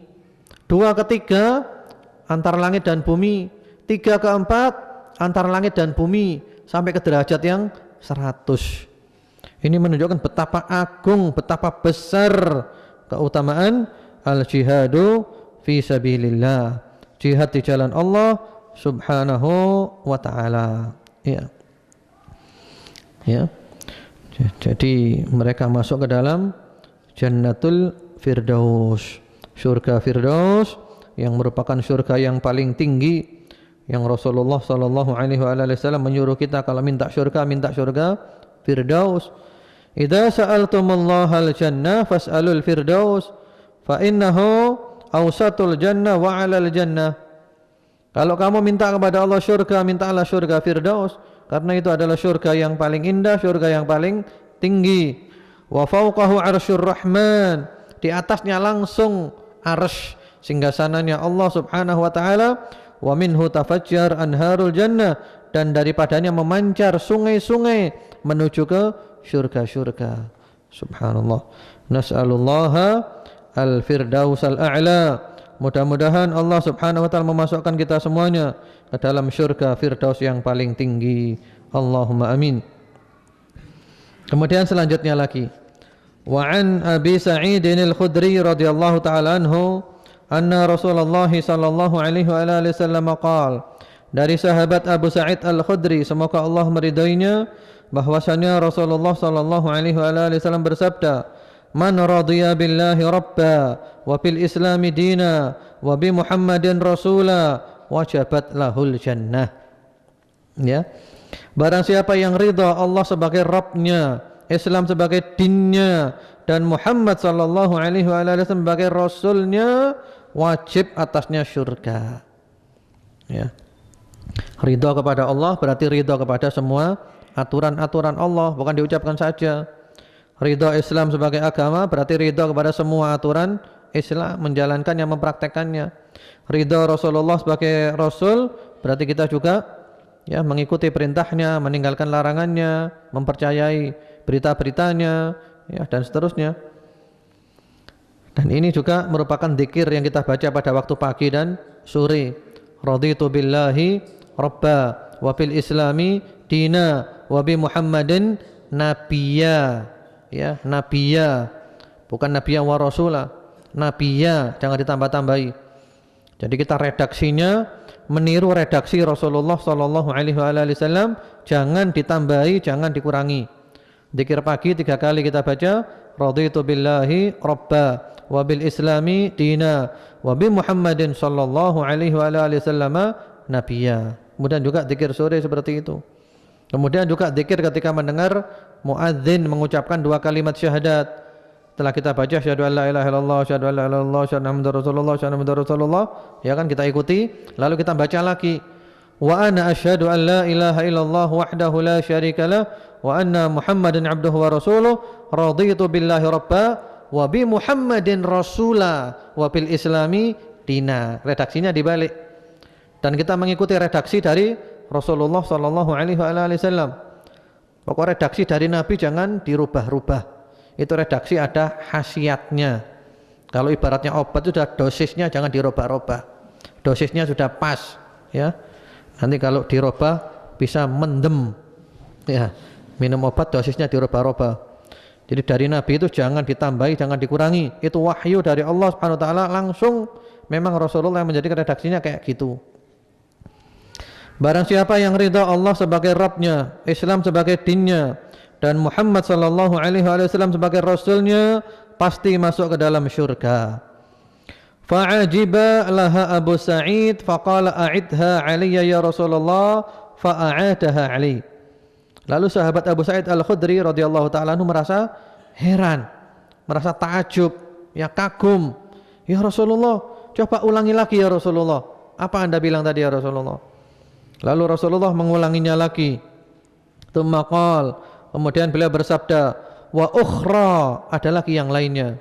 2 ke 3 antara langit dan bumi. 3 ke 4 antara langit dan bumi, sampai ke derajat yang 100. Ini menunjukkan betapa agung, betapa besar keutamaan al-jihadu fi sabilillah. Jihad di jalan Allah Subhanahu wa ta'ala. Ya. Ya. Jadi mereka masuk ke dalam Jannatul Firdaus, surga Firdaus yang merupakan surga yang paling tinggi, yang Rasulullah sallallahu alaihi wasallam menyuruh kita kalau minta surga Firdaus. Idza sa'altumullaha al-jannah fas'alul firdaus fa innahu awsatul jannah wa 'alal jannah. Kalau kamu minta kepada Allah surga, mintalah surga Firdaus, karena itu adalah surga yang paling indah, surga yang paling tinggi. Wa fawqahu 'arsyur rahman, di atasnya langsung arsy singgasananya Allah Subhanahu wa taala. Wa minhu tafajjar anharul jannah, dan daripadanya memancar sungai-sungai menuju ke syurga-syurga. Subhanallah. Nas'alullaha al-firdaus al-a'la. Mudah-mudahan Allah Subhanahu wa ta'ala memasukkan kita semuanya ke dalam syurga Firdaus yang paling tinggi. Allahumma amin. Kemudian selanjutnya lagi, wa an Abi Sa'id al-Khudri radhiyallahu ta'ala anhu anna Rasulullah sallallahu alaihi wasallam qala, dari sahabat Abu Sa'id al-Khudri, semoga Allah meridainya, bahwasanya Rasulullah sallallahu alaihi wasallam bersabda, man radiya billahi rabba wa bil islami dina wa bi Muhammadin rasula wajabat lahul jannah. Ya. Barang siapa yang ridha Allah sebagai Rabbnya, Islam sebagai dinnya, dan Muhammad sallallahu alaihi wasallam sebagai rasulnya, wajib atasnya surga. Ya. Ridha kepada Allah berarti ridha kepada semua aturan-aturan Allah, bukan diucapkan saja. Ridha Islam sebagai agama berarti ridha kepada semua aturan Islam, menjalankannya, mempraktekannya. Ridha Rasulullah sebagai Rasul berarti kita juga ya mengikuti perintahnya, meninggalkan larangannya, mempercayai berita-beritanya, ya, dan seterusnya. Dan ini juga merupakan zikir yang kita baca pada waktu pagi dan sore. Raditu billahi rabba wa bil islami dina wa bi Muhammadin nabiyya. Ya, nabiyya, bukan nabiyya wa rasula, nabiyya, jangan ditambah-tambahi. Jadi kita redaksinya meniru redaksi Rasulullah sallallahu alaihi wasallam, jangan ditambahi, jangan dikurangi. Zikir pagi 3 kali kita baca, raditu billahi rabba wa bil islami dina wa bi Muhammadin sallallahu alaihi wasallam nabiyya. Kemudian juga zikir sore seperti itu. Kemudian juga zikir ketika mendengar muadzin mengucapkan 2 kalimat syahadat. Setelah kita baca syahadu an la ilaha illallah, syahadu an la ilaha illallah, syahadu anna muhammadar rasulullah, syahadu anna muhammadar rasulullah, ya kan, kita ikuti, lalu kita baca lagi, wa ana asyhadu an la ilaha illallah wahdahu la syarikalah wa anna muhammadan abduhu wa rasuluh, raditu billahi rabba wa bi Muhammadin rasula wa bil islami dina. Redaksinya dibalik. Dan kita mengikuti redaksi dari Rasulullah sallallahu alaihi wasallam. Pokok redaksi dari Nabi jangan dirubah-rubah. Itu redaksi ada khasiatnya. Kalau ibaratnya obat itu sudah dosisnya, jangan dirubah-rubah. Dosisnya sudah pas, ya. Nanti kalau dirubah bisa mendem. Ya, minum obat dosisnya dirubah-rubah. Jadi dari Nabi itu jangan ditambahi, jangan dikurangi. Itu wahyu dari Allah Subhanahu wa taala langsung. Memang Rasulullah yang menjadikan redaksinya kayak gitu. Barang siapa yang ridha Allah sebagai Rabbnya, Islam sebagai dinnya, dan Muhammad sallallahu alaihi wasallam sebagai rasulnya, pasti masuk ke dalam syurga. Fa'ajiba laha Abu Sa'id faqala a'idha alayya ya Rasulullah, fa'a'adaha alaihi. Lalu sahabat Abu Sa'id al-Khudri radhiyallahu ta'ala anhu merasa heran, merasa takjub, ya kagum. Ya Rasulullah, coba ulangi lagi ya Rasulullah. Apa Anda bilang tadi ya Rasulullah? Lalu Rasulullah mengulanginya lagi. Tsumma qala, kemudian beliau bersabda, wa ukhra, ada lagi yang lainnya.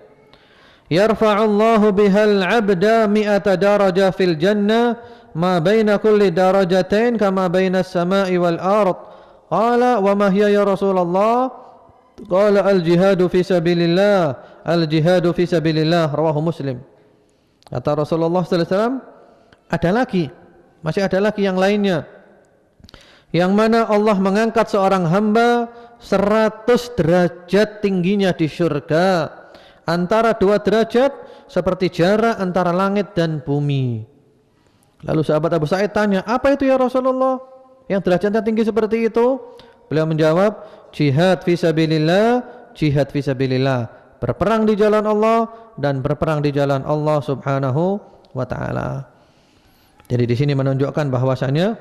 yarfa'ullahu bihal 'abda mi'ata darajah fil jannah ma baina kulli darajatain kama baina as-sama'i wal ard. Qala wa ma hiya ya Rasulullah? Qala al-jihadu fi sabilillah, al-jihadu fi sabilillah, rawahu Muslim. Kata Rasulullah sallallahu alaihi wasallam, masih ada lagi yang lainnya, yang mana Allah mengangkat seorang hamba 100 derajat tingginya di surga, antara 2 derajat seperti jarak antara langit dan bumi. Lalu sahabat Abu Sa'id tanya, apa itu ya Rasulullah yang derajatnya tinggi seperti itu? Beliau menjawab, jihad fisabilillah, jihad fisabilillah, berperang di jalan Allah dan berperang di jalan Allah Subhanahu wa taala. Jadi di sini menunjukkan bahwasanya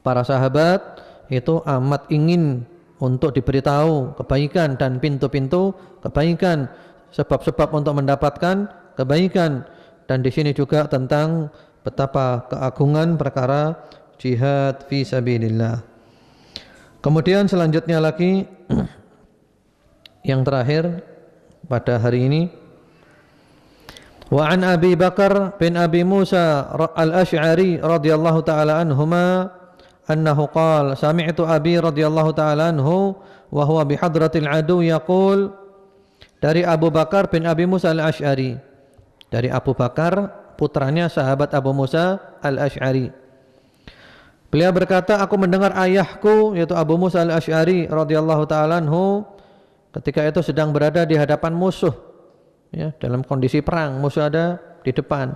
para sahabat itu amat ingin untuk diberitahu kebaikan dan pintu-pintu kebaikan, sebab-sebab untuk mendapatkan kebaikan. Dan di sini juga tentang betapa keagungan perkara jihad fi sabilillah. Kemudian selanjutnya lagi yang terakhir pada hari ini, wa an Abi Bakar bin Abi Musa al-Ash'ari radhiyallahu taala anhuma annahu qala sami'tu Abi radhiyallahu taala anhu wa huwa bi hadratil adu yaqul, dari Abu Bakar bin Abi Musa al-Ash'ari, dari Abu Bakar putranya sahabat Abu Musa al-Ash'ari. Beliau berkata, aku mendengar ayahku yaitu Abu Musa al-Ash'ari radhiyallahu taala anhu ketika itu sedang berada di hadapan musuh, ya, dalam kondisi perang, musuh ada di depan.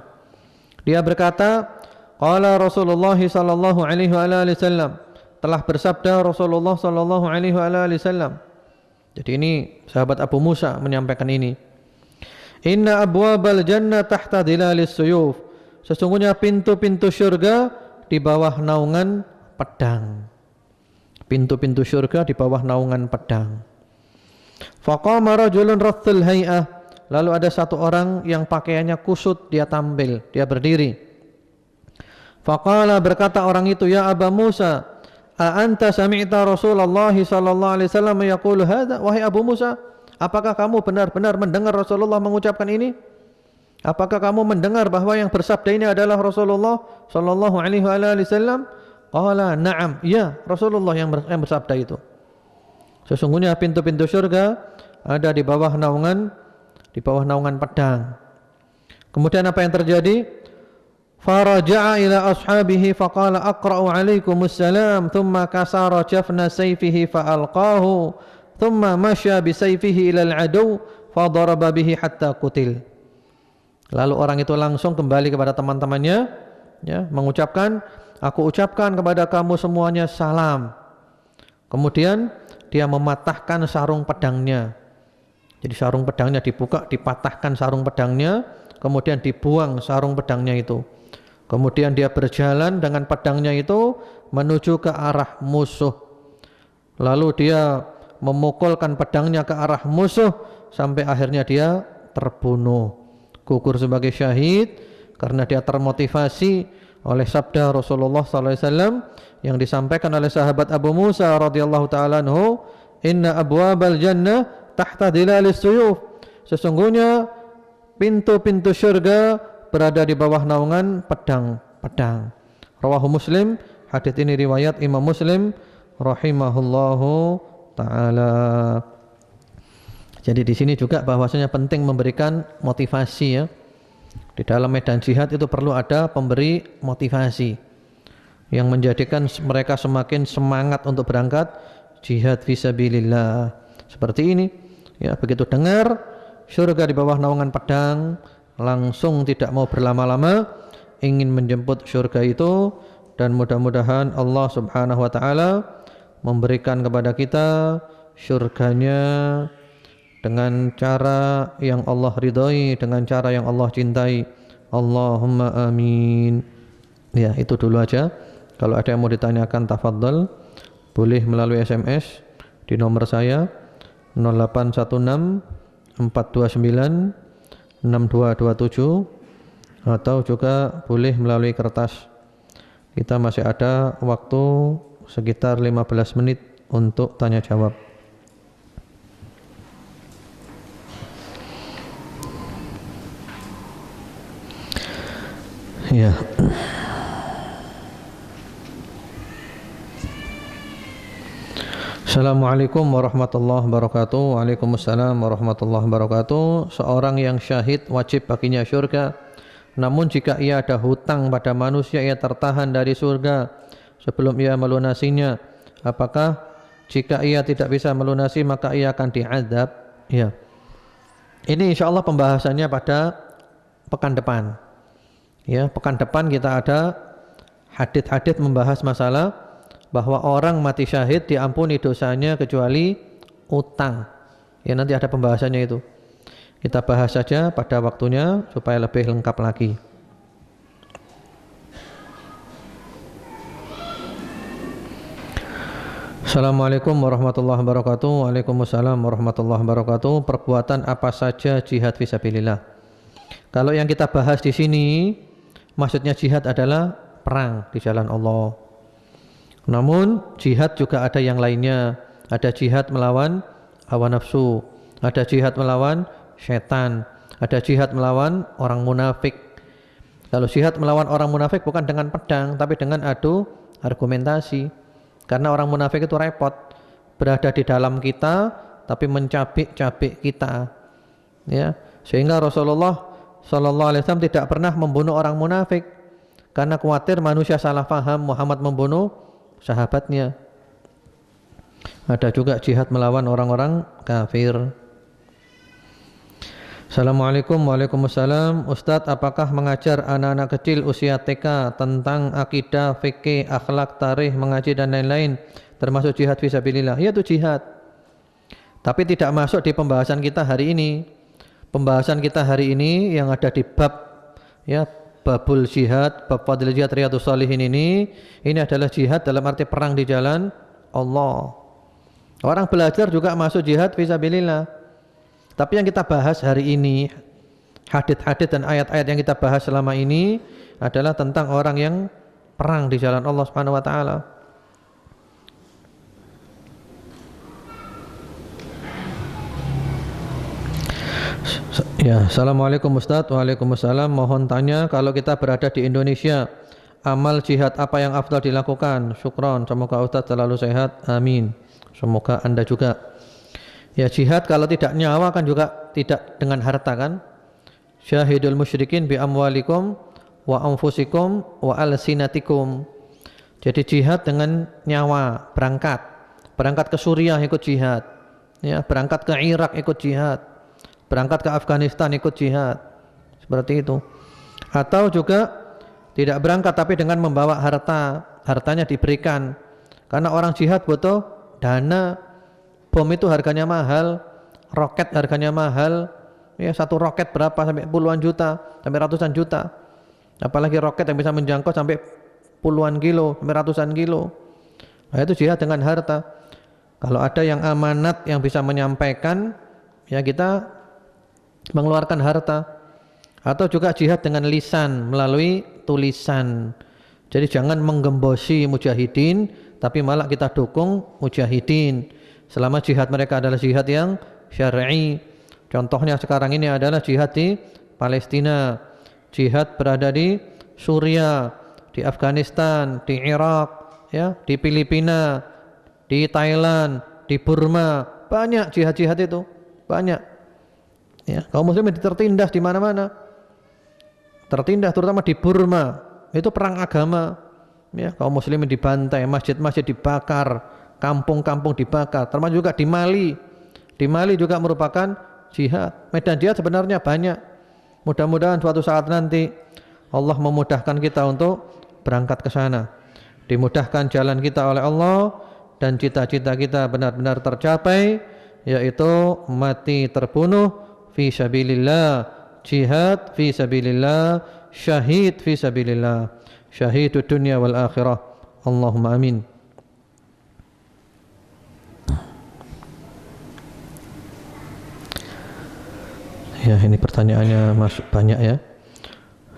Dia berkata, qala Rasulullah sallallahu alaihi wasallam, telah bersabda Rasulullah sallallahu alaihi wasallam. Jadi ini sahabat Abu Musa menyampaikan ini. Inna abwabal jannah tahta dhilalis suyuf, sesungguhnya pintu-pintu syurga di bawah naungan pedang. Pintu-pintu syurga di bawah naungan pedang. Faqama rajulun rathul hay'ah, lalu ada satu orang yang pakaiannya kusut, dia tampil, dia berdiri. Faqala, berkata orang itu, ya Aba Musa, a anta sami'ta Rasulullah sallallahu alaihi wasallam yaqulu hadza? Wahai Abu Musa, apakah kamu benar-benar mendengar Rasulullah mengucapkan ini? Apakah kamu mendengar bahwa yang bersabda ini adalah Rasulullah sallallahu alaihi wasallam? Qala na'am, ya, Rasulullah yang bersabda itu. Sesungguhnya pintu-pintu surga ada di bawah naungan pedang. Kemudian apa yang terjadi? Faraja'a ila ashabihi faqala aqra'u alaikumus salam thumma kasara jafna sayfihi fa'alqahu thumma masya bisayfihi ila al-adu fadaraba bihi hatta qutil. Lalu orang itu langsung kembali kepada teman-temannya, ya, mengucapkan, aku ucapkan kepada kamu semuanya salam. Kemudian dia mematahkan sarung pedangnya. Jadi sarung pedangnya dibuka, dipatahkan sarung pedangnya, kemudian dibuang sarung pedangnya itu. Kemudian dia berjalan dengan pedangnya itu menuju ke arah musuh. Lalu dia memukulkan pedangnya ke arah musuh sampai akhirnya dia terbunuh, gugur sebagai syahid karena dia termotivasi oleh sabda Rasulullah SAW yang disampaikan oleh sahabat Abu Musa radhiyallahu taala anhu, inna abwabal jannah tahta dhilalis suyuf, sesungguhnya pintu-pintu syurga berada di bawah naungan pedang-pedang. Rawahu Muslim, hadits ini riwayat Imam Muslim rahimahullahu taala. Jadi di sini juga bahwasanya penting memberikan motivasi, ya. Di dalam medan jihad itu perlu ada pemberi motivasi yang menjadikan mereka semakin semangat untuk berangkat jihad fisabilillah. Seperti ini, ya, begitu dengar surga di bawah naungan pedang, langsung tidak mau berlama-lama ingin menjemput surga itu, dan mudah-mudahan Allah Subhanahu wa taala memberikan kepada kita surganya dengan cara yang Allah ridhai, dengan cara yang Allah cintai. Allahumma amin. Ya, itu dulu aja. Kalau ada yang mau ditanyakan, tafadhol, boleh melalui SMS di nomor saya 0816 429 6227, atau juga boleh melalui kertas. Kita masih ada waktu sekitar 15 menit untuk tanya jawab. Ya. Assalamualaikum warahmatullahi wabarakatuh. Waalaikumsalam warahmatullahi wabarakatuh. Seorang yang syahid wajib baginya surga. Namun jika ia ada hutang pada manusia, ia tertahan dari surga sebelum ia melunasinya. Apakah jika ia tidak bisa melunasi maka ia akan diazab? Ya. Ini insya Allah pembahasannya pada pekan depan. Ya, pekan depan kita ada hadits-hadits membahas masalah bahwa orang mati syahid diampuni dosanya kecuali utang. Ya, nanti ada pembahasannya itu. Kita bahas saja pada waktunya supaya lebih lengkap lagi. Assalamualaikum warahmatullahi wabarakatuh. Waalaikumsalam warahmatullahi wabarakatuh. Perbuatan apa saja jihad fisabilillah? Kalau yang kita bahas di sini maksudnya jihad adalah perang di jalan Allah. Namun jihad juga ada yang lainnya. Ada jihad melawan hawa nafsu, ada jihad melawan syaitan, ada jihad melawan orang munafik. Kalau jihad melawan orang munafik bukan dengan pedang tapi dengan adu argumentasi. Karena orang munafik itu repot, berada di dalam kita tapi mencabik-cabik kita. Ya, sehingga Rasulullah Sallallahu Alaihi Wasallam tidak pernah membunuh orang munafik karena khawatir manusia salah paham Muhammad membunuh sahabatnya. Ada juga jihad melawan orang-orang kafir. Assalamualaikum. Waalaikumsalam. Ustadz, apakah mengajar anak-anak kecil usia TK tentang akidah, fikih, akhlak, tarikh, mengaji dan lain-lain termasuk jihad fisabilillah? Iya, itu jihad. Tapi tidak masuk di pembahasan kita hari ini. Pembahasan kita hari ini yang ada di bab ya babul jihad, bab fadil jihad Riyadhus Shalihin ini adalah jihad dalam arti perang di jalan Allah. Orang belajar juga masuk jihad fisabilillah. Tapi yang kita bahas hari ini, hadits-hadits dan ayat-ayat yang kita bahas selama ini adalah tentang orang yang perang di jalan Allah Subhanahu wa taala. Ya, Assalamualaikum Ustadz. Waalaikumsalam. Mohon tanya, kalau kita berada di Indonesia, amal jihad apa yang afdal dilakukan? Syukron. Semoga Ustadz selalu sehat. Amin. Semoga Anda juga. Ya, jihad kalau tidak nyawa kan juga tidak dengan harta kan? Syahidul musyrikin bi amwalikum wa anfusikum wa alsinatikum. Jadi jihad dengan nyawa, berangkat ke Suriah ikut jihad. Ya, berangkat ke Irak ikut jihad. Berangkat ke Afghanistan ikut jihad, seperti itu. Atau juga tidak berangkat tapi dengan membawa harta, hartanya diberikan. Karena orang jihad butuh dana. Bom itu harganya mahal, roket harganya mahal. Ya, satu roket berapa, sampai puluhan juta, sampai ratusan juta. Apalagi roket yang bisa menjangkau sampai puluhan kilo, sampai ratusan kilo. Nah, itu jihad dengan harta. Kalau ada yang amanat yang bisa menyampaikan, ya kita mengeluarkan harta. Atau juga jihad dengan lisan, melalui tulisan. Jadi jangan menggembosi mujahidin, tapi malah kita dukung mujahidin selama jihad mereka adalah jihad yang syar'i. Contohnya sekarang ini adalah jihad di Palestina, jihad berada di Suriah, di Afghanistan, di Irak, ya, di Filipina, di Thailand, di Burma. Banyak jihad-jihad itu, banyak. Ya, kaum muslimin tertindas di mana-mana. Tertindas terutama di Burma. Itu perang agama. Ya, kaum muslimin dibantai, masjid-masjid dibakar, kampung-kampung dibakar. Termasuk juga di Mali. Di Mali juga merupakan jihad. Medan jihad sebenarnya banyak. Mudah-mudahan suatu saat nanti Allah memudahkan kita untuk berangkat ke sana. Dimudahkan jalan kita oleh Allah dan cita-cita kita benar-benar tercapai, yaitu mati terbunuh fi sabilillah, jihad fi sabilillah, syahid fi sabilillah, syahidud dunya wal akhirah. Allahumma amin. Ya, ini pertanyaannya masuk banyak ya.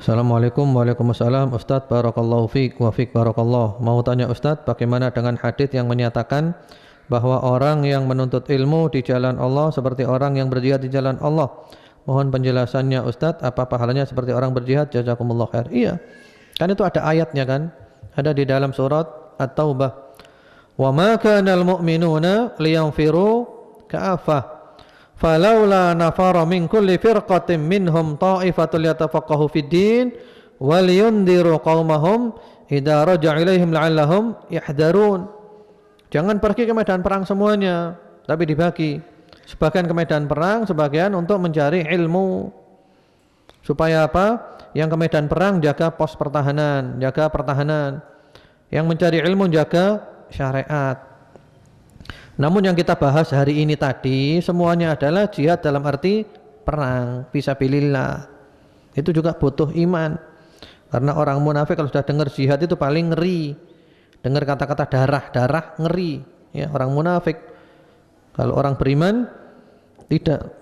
Assalamualaikum. Waalaikumsalam. Ustadz, barakallahu fiik wa fiik barakallah. Mau tanya Ustadz, bagaimana dengan hadits yang menyatakan bahwa orang yang menuntut ilmu di jalan Allah seperti orang yang berjihad di jalan Allah, Mohon penjelasannya Ustadz, apa pahalanya seperti orang berjihad? Jazakumullah khair. Iya, kan itu ada ayatnya kan, ada di dalam surat At-Taubah. Wa ma kana al-mu'minuna liyanfiru ka'afah falaula nafara min kulli firqatin minhum ta'ifatul yatafaqahu fid din wal yundiru qaumahum idza raja'a ilaihim la'allahum yahdharun. Jangan pergi ke medan perang semuanya, tapi dibagi. Sebagian ke medan perang, sebagian untuk mencari ilmu. Supaya apa? Yang ke medan perang jaga pos pertahanan, jaga pertahanan. Yang mencari ilmu jaga syariat. Namun yang kita bahas hari ini tadi semuanya adalah jihad dalam arti perang fisabilillah. Itu juga butuh iman. Karena orang munafik kalau sudah dengar jihad itu paling ngeri. Dengar kata-kata darah ngeri. Ya, orang munafik. Kalau orang beriman tidak.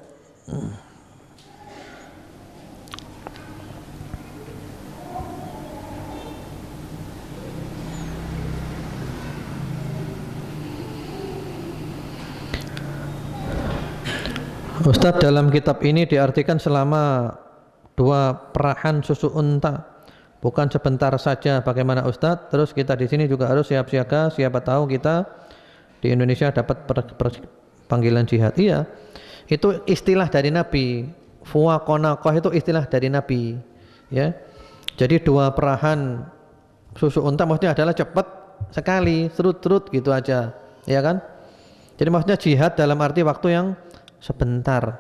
Ustadz, dalam kitab ini diartikan selama 2 perahan susu unta, bukan sebentar saja. Bagaimana Ustadz? Terus kita di sini juga harus siap siaga, siapa tahu kita di Indonesia dapat panggilan jihad. Iya, itu istilah dari Nabi. Fuwa konaqoh itu istilah dari Nabi. Ya, jadi 2 perahan susu unta maksudnya adalah cepat sekali, serut-serut gitu aja, ya kan? Jadi maksudnya jihad dalam arti waktu yang sebentar.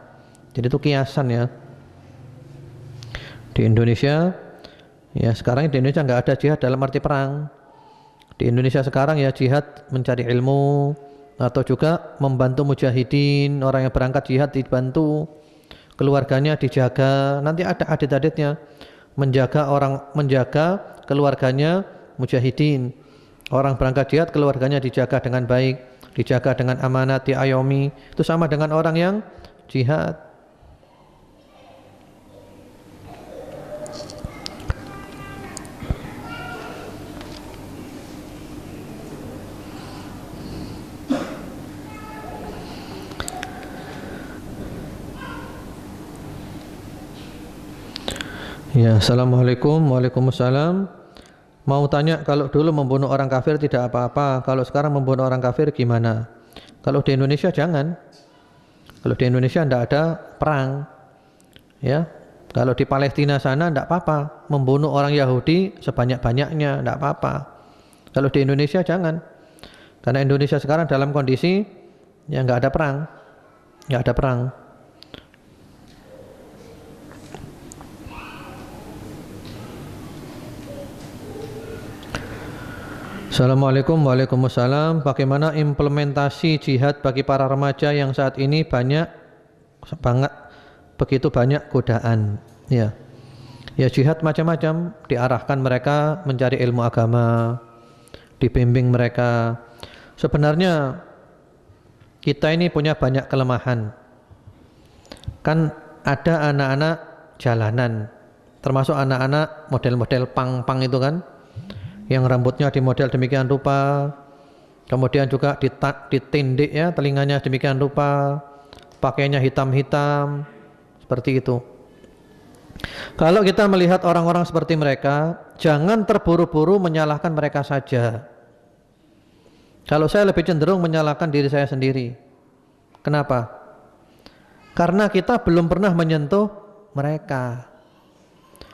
Jadi itu kiasan ya. Di Indonesia, ya sekarang di Indonesia nggak ada jihad dalam arti perang. Di Indonesia sekarang ya jihad mencari ilmu, atau juga membantu mujahidin, orang yang berangkat jihad dibantu, keluarganya dijaga. Nanti ada adit-aditnya, menjaga keluarganya mujahidin. Orang berangkat jihad keluarganya dijaga dengan baik, dijaga dengan amanat, diayomi. Itu sama dengan orang yang jihad. Ya, assalamualaikum. Waalaikumsalam. Mau tanya, kalau dulu membunuh orang kafir tidak apa-apa, kalau sekarang membunuh orang kafir gimana? Kalau di Indonesia jangan. Kalau di Indonesia tidak ada perang, ya. Kalau di Palestina sana tidak apa-apa, membunuh orang Yahudi sebanyak-banyaknya tidak apa-apa. Kalau di Indonesia jangan, karena Indonesia sekarang dalam kondisi yang nggak ada perang, nggak ada perang. Assalamualaikum. Waalaikumsalam. Bagaimana implementasi jihad bagi para remaja yang saat ini begitu banyak godaan? Ya, jihad macam-macam, diarahkan mereka mencari ilmu agama, dibimbing mereka. Sebenarnya kita ini punya banyak kelemahan. Kan ada anak-anak jalanan, termasuk anak-anak model-model pang-pang itu kan, yang rambutnya di model demikian rupa, kemudian juga ditindik ya, telinganya demikian rupa, pakainya hitam-hitam, seperti itu. Kalau kita melihat orang-orang seperti mereka, jangan terburu-buru menyalahkan mereka saja. Kalau saya lebih cenderung menyalahkan diri saya sendiri. Kenapa? Karena kita belum pernah menyentuh mereka.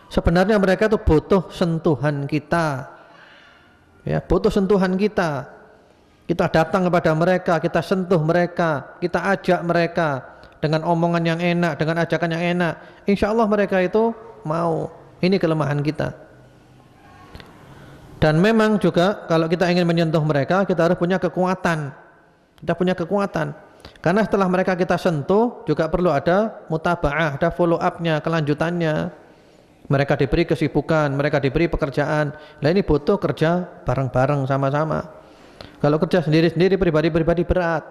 Sebenarnya mereka itu butuh sentuhan kita. Ya, butuh sentuhan kita. Kita datang kepada mereka, kita sentuh mereka, kita ajak mereka dengan omongan yang enak, dengan ajakan yang enak. Insya Allah mereka itu mau. Ini kelemahan kita. Dan memang juga kalau kita ingin menyentuh mereka, kita harus punya kekuatan. Kita punya kekuatan. Karena setelah mereka kita sentuh, juga perlu ada mutaba'ah, ada follow up-nya, kelanjutannya. Mereka diberi kesibukan, mereka diberi pekerjaan. Nah ini butuh kerja bareng-bareng sama-sama. Kalau kerja sendiri-sendiri, pribadi-pribadi berat.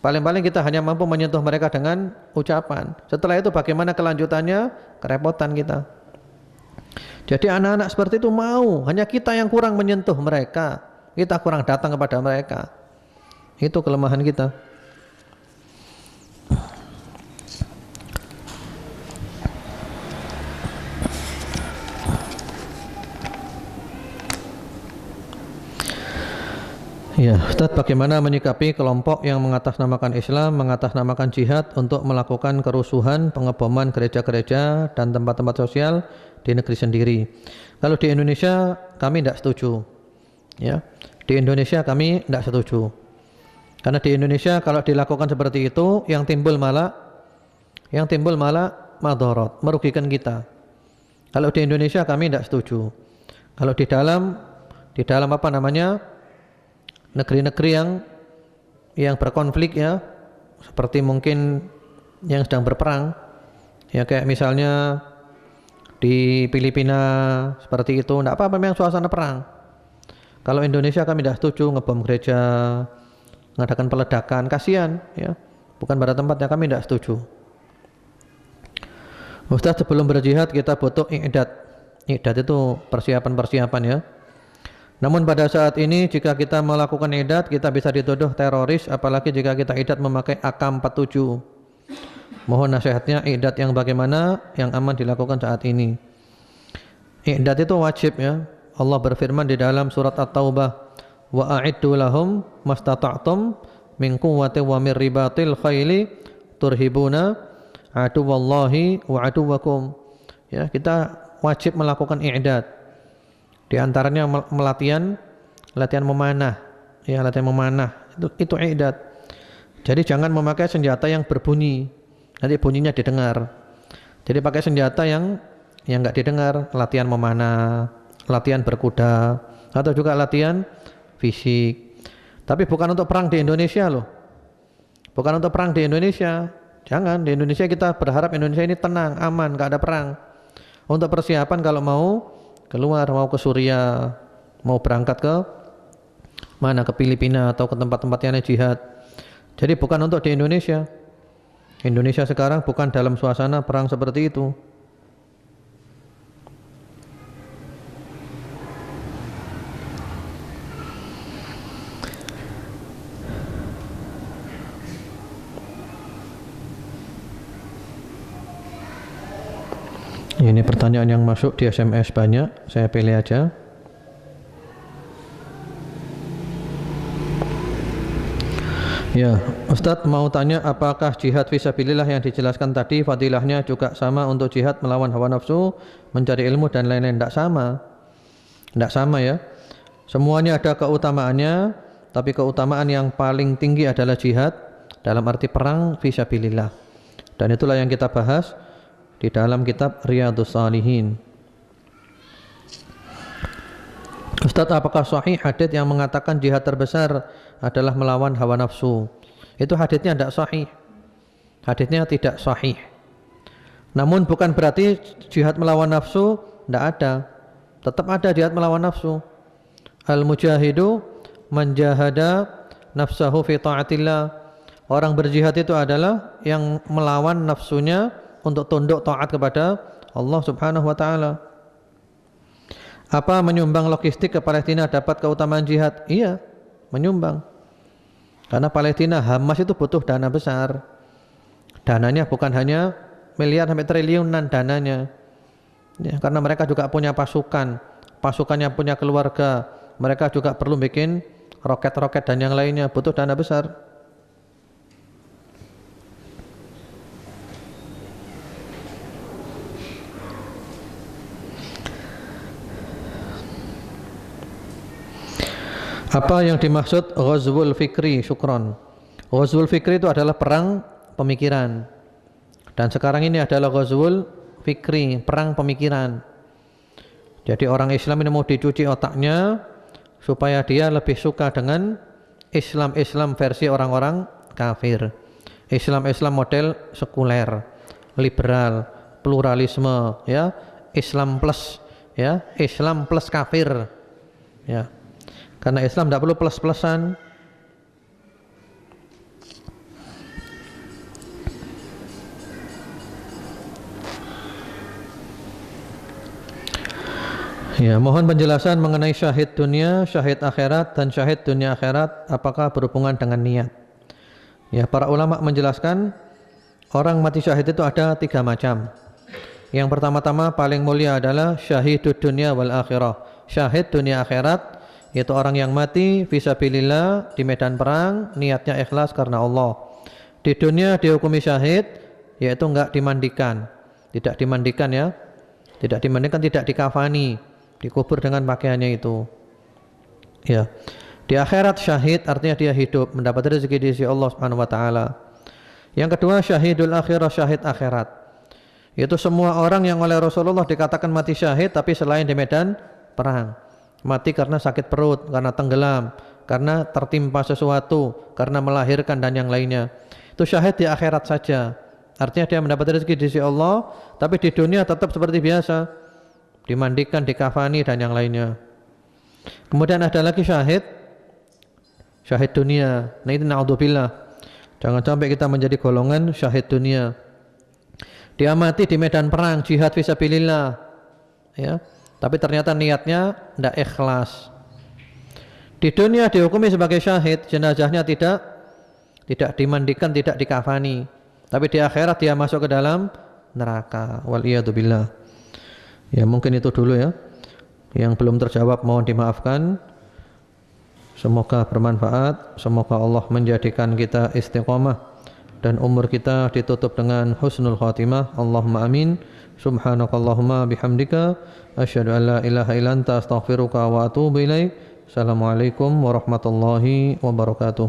Paling-paling kita hanya mampu menyentuh mereka dengan ucapan. Setelah itu bagaimana kelanjutannya? Kerepotan kita. Jadi anak-anak seperti itu mau. Hanya kita yang kurang menyentuh mereka. Kita kurang datang kepada mereka. Itu kelemahan kita. Ya, Ustaz, bagaimana menyikapi kelompok yang mengatasnamakan Islam, mengatasnamakan jihad untuk melakukan kerusuhan, pengeboman gereja-gereja dan tempat-tempat sosial di negeri sendiri? Kalau di Indonesia kami tidak setuju. Ya, di Indonesia kami tidak setuju. Karena di Indonesia kalau dilakukan seperti itu, yang timbul malah madharat, merugikan kita. Kalau di Indonesia kami tidak setuju. Kalau di dalam apa namanya? Negeri-negeri yang berkonflik ya, seperti mungkin yang sedang berperang ya, kayak misalnya di Filipina seperti itu, tidak apa-apa, memang suasana perang. Kalau Indonesia kami tidak setuju ngebom gereja, mengadakan peledakan, kasihan ya, bukan pada tempatnya, kami tidak setuju. Ustaz, sebelum berjihad kita butuh i'dad. I'dad itu persiapan ya. Namun pada saat ini jika kita melakukan i'dad kita bisa dituduh teroris, apalagi jika kita i'dad memakai AK-47. Mohon nasihatnya, i'dad yang bagaimana yang aman dilakukan saat ini? I'dad itu wajib ya. Allah berfirman di dalam surat At-Taubah, wa a'iddu lahum mastata'tum min quwwati wa min ribatil khayli turhibuna aduwallahi wa aduwakum. Ya, kita wajib melakukan i'dad. Di antaranya latihan memanah, ya, latihan memanah itu i'dad. Jadi jangan memakai senjata yang berbunyi, nanti bunyinya didengar. Jadi pakai senjata yang enggak didengar, latihan memanah, latihan berkuda, atau juga latihan fisik. Tapi bukan untuk perang di Indonesia loh. Bukan untuk perang di Indonesia. Jangan, di Indonesia kita berharap Indonesia ini tenang, aman, enggak ada perang. Untuk persiapan kalau mau keluar, mau ke Suriah, mau berangkat ke mana, ke Filipina atau ke tempat-tempat yang ada jihad. Jadi bukan untuk di Indonesia. Indonesia sekarang bukan dalam suasana perang seperti itu. Ini pertanyaan yang masuk di SMS banyak, saya pilih aja. Ya, Ustadz mau tanya, apakah jihad fisabilillah yang dijelaskan tadi fadilahnya juga sama untuk jihad melawan hawa nafsu, mencari ilmu dan lain-lain? Tidak sama. Tidak sama ya. Semuanya ada keutamaannya, tapi keutamaan yang paling tinggi adalah jihad dalam arti perang fisabilillah. Dan itulah yang kita bahas di dalam kitab Riyadhus Shalihin. Ustaz, apakah sahih hadits yang mengatakan jihad terbesar adalah melawan hawa nafsu? Itu haditsnya tidak sahih. Haditsnya tidak sahih. Namun bukan berarti jihad melawan nafsu tidak ada. Tetap ada jihad melawan nafsu. Al-mujahidu man jahada nafsahu fi ta'atillah. Orang berjihad itu adalah yang melawan nafsunya untuk tunduk taat kepada Allah Subhanahu wa taala. Apa menyumbang logistik ke Palestina dapat keutamaan jihad? Iya, menyumbang. Karena Palestina, Hamas itu butuh dana besar. Dananya bukan hanya miliar sampai triliunan dananya. Ya, karena mereka juga punya pasukan, pasukannya punya keluarga. Mereka juga perlu bikin roket-roket dan yang lainnya, butuh dana besar. Apa yang dimaksud ghazwul fikri? Syukron. Ghazwul fikri itu adalah perang pemikiran. Dan sekarang ini adalah ghazwul fikri, perang pemikiran. Jadi orang Islam ini mau dicuci otaknya supaya dia lebih suka dengan Islam versi orang-orang kafir. Islam model sekuler, liberal, pluralisme, ya, Islam plus, ya, Islam plus kafir, ya. Karena Islam tidak perlu plus-plusan. Ya, mohon penjelasan mengenai syahid dunia, syahid akhirat, dan syahid dunia akhirat. Apakah berhubungan dengan niat? Ya, para ulama menjelaskan orang mati syahid itu ada 3 macam. Yang pertama-tama paling mulia adalah syahidud dunia wal akhirah. Syahid dunia akhirat yaitu orang yang mati fisabilillah di medan perang, niatnya ikhlas karena Allah. Di dunia dihukumi syahid, yaitu enggak dimandikan. Tidak dimandikan ya. Tidak dimandikan, tidak dikafani, dikubur dengan pakaiannya itu. Ya. Di akhirat syahid artinya dia hidup, mendapat rezeki di sisi Allah Subhanahu wa taala. Yang kedua syahidul akhirah, syahid akhirat. Yaitu semua orang yang oleh Rasulullah dikatakan mati syahid tapi selain di medan perang. Mati karena sakit perut, karena tenggelam, karena tertimpa sesuatu, karena melahirkan dan yang lainnya. Itu syahid di akhirat saja. Artinya dia mendapat rezeki di sisi Allah, tapi di dunia tetap seperti biasa. Dimandikan, dikafani dan yang lainnya. Kemudian ada lagi syahid dunia. Nah itu na'udzubillah. Jangan sampai kita menjadi golongan syahid dunia. Dia mati di medan perang, jihad fisabilillah. Ya. Tapi ternyata niatnya tidak ikhlas. Di dunia dihukumi sebagai syahid, jenazahnya tidak dimandikan, tidak dikafani. Tapi di akhirat dia masuk ke dalam neraka. Waliyadzubillah. Ya mungkin itu dulu ya. Yang belum terjawab mohon dimaafkan. Semoga bermanfaat. Semoga Allah menjadikan kita istiqomah dan umur kita ditutup dengan husnul khatimah. Allahumma amin. Subhanakallahumma bihamdika asyhadu an la ilaha illa anta astaghfiruka wa atubu ilaik. Assalamualaikum warahmatullahi wabarakatuh.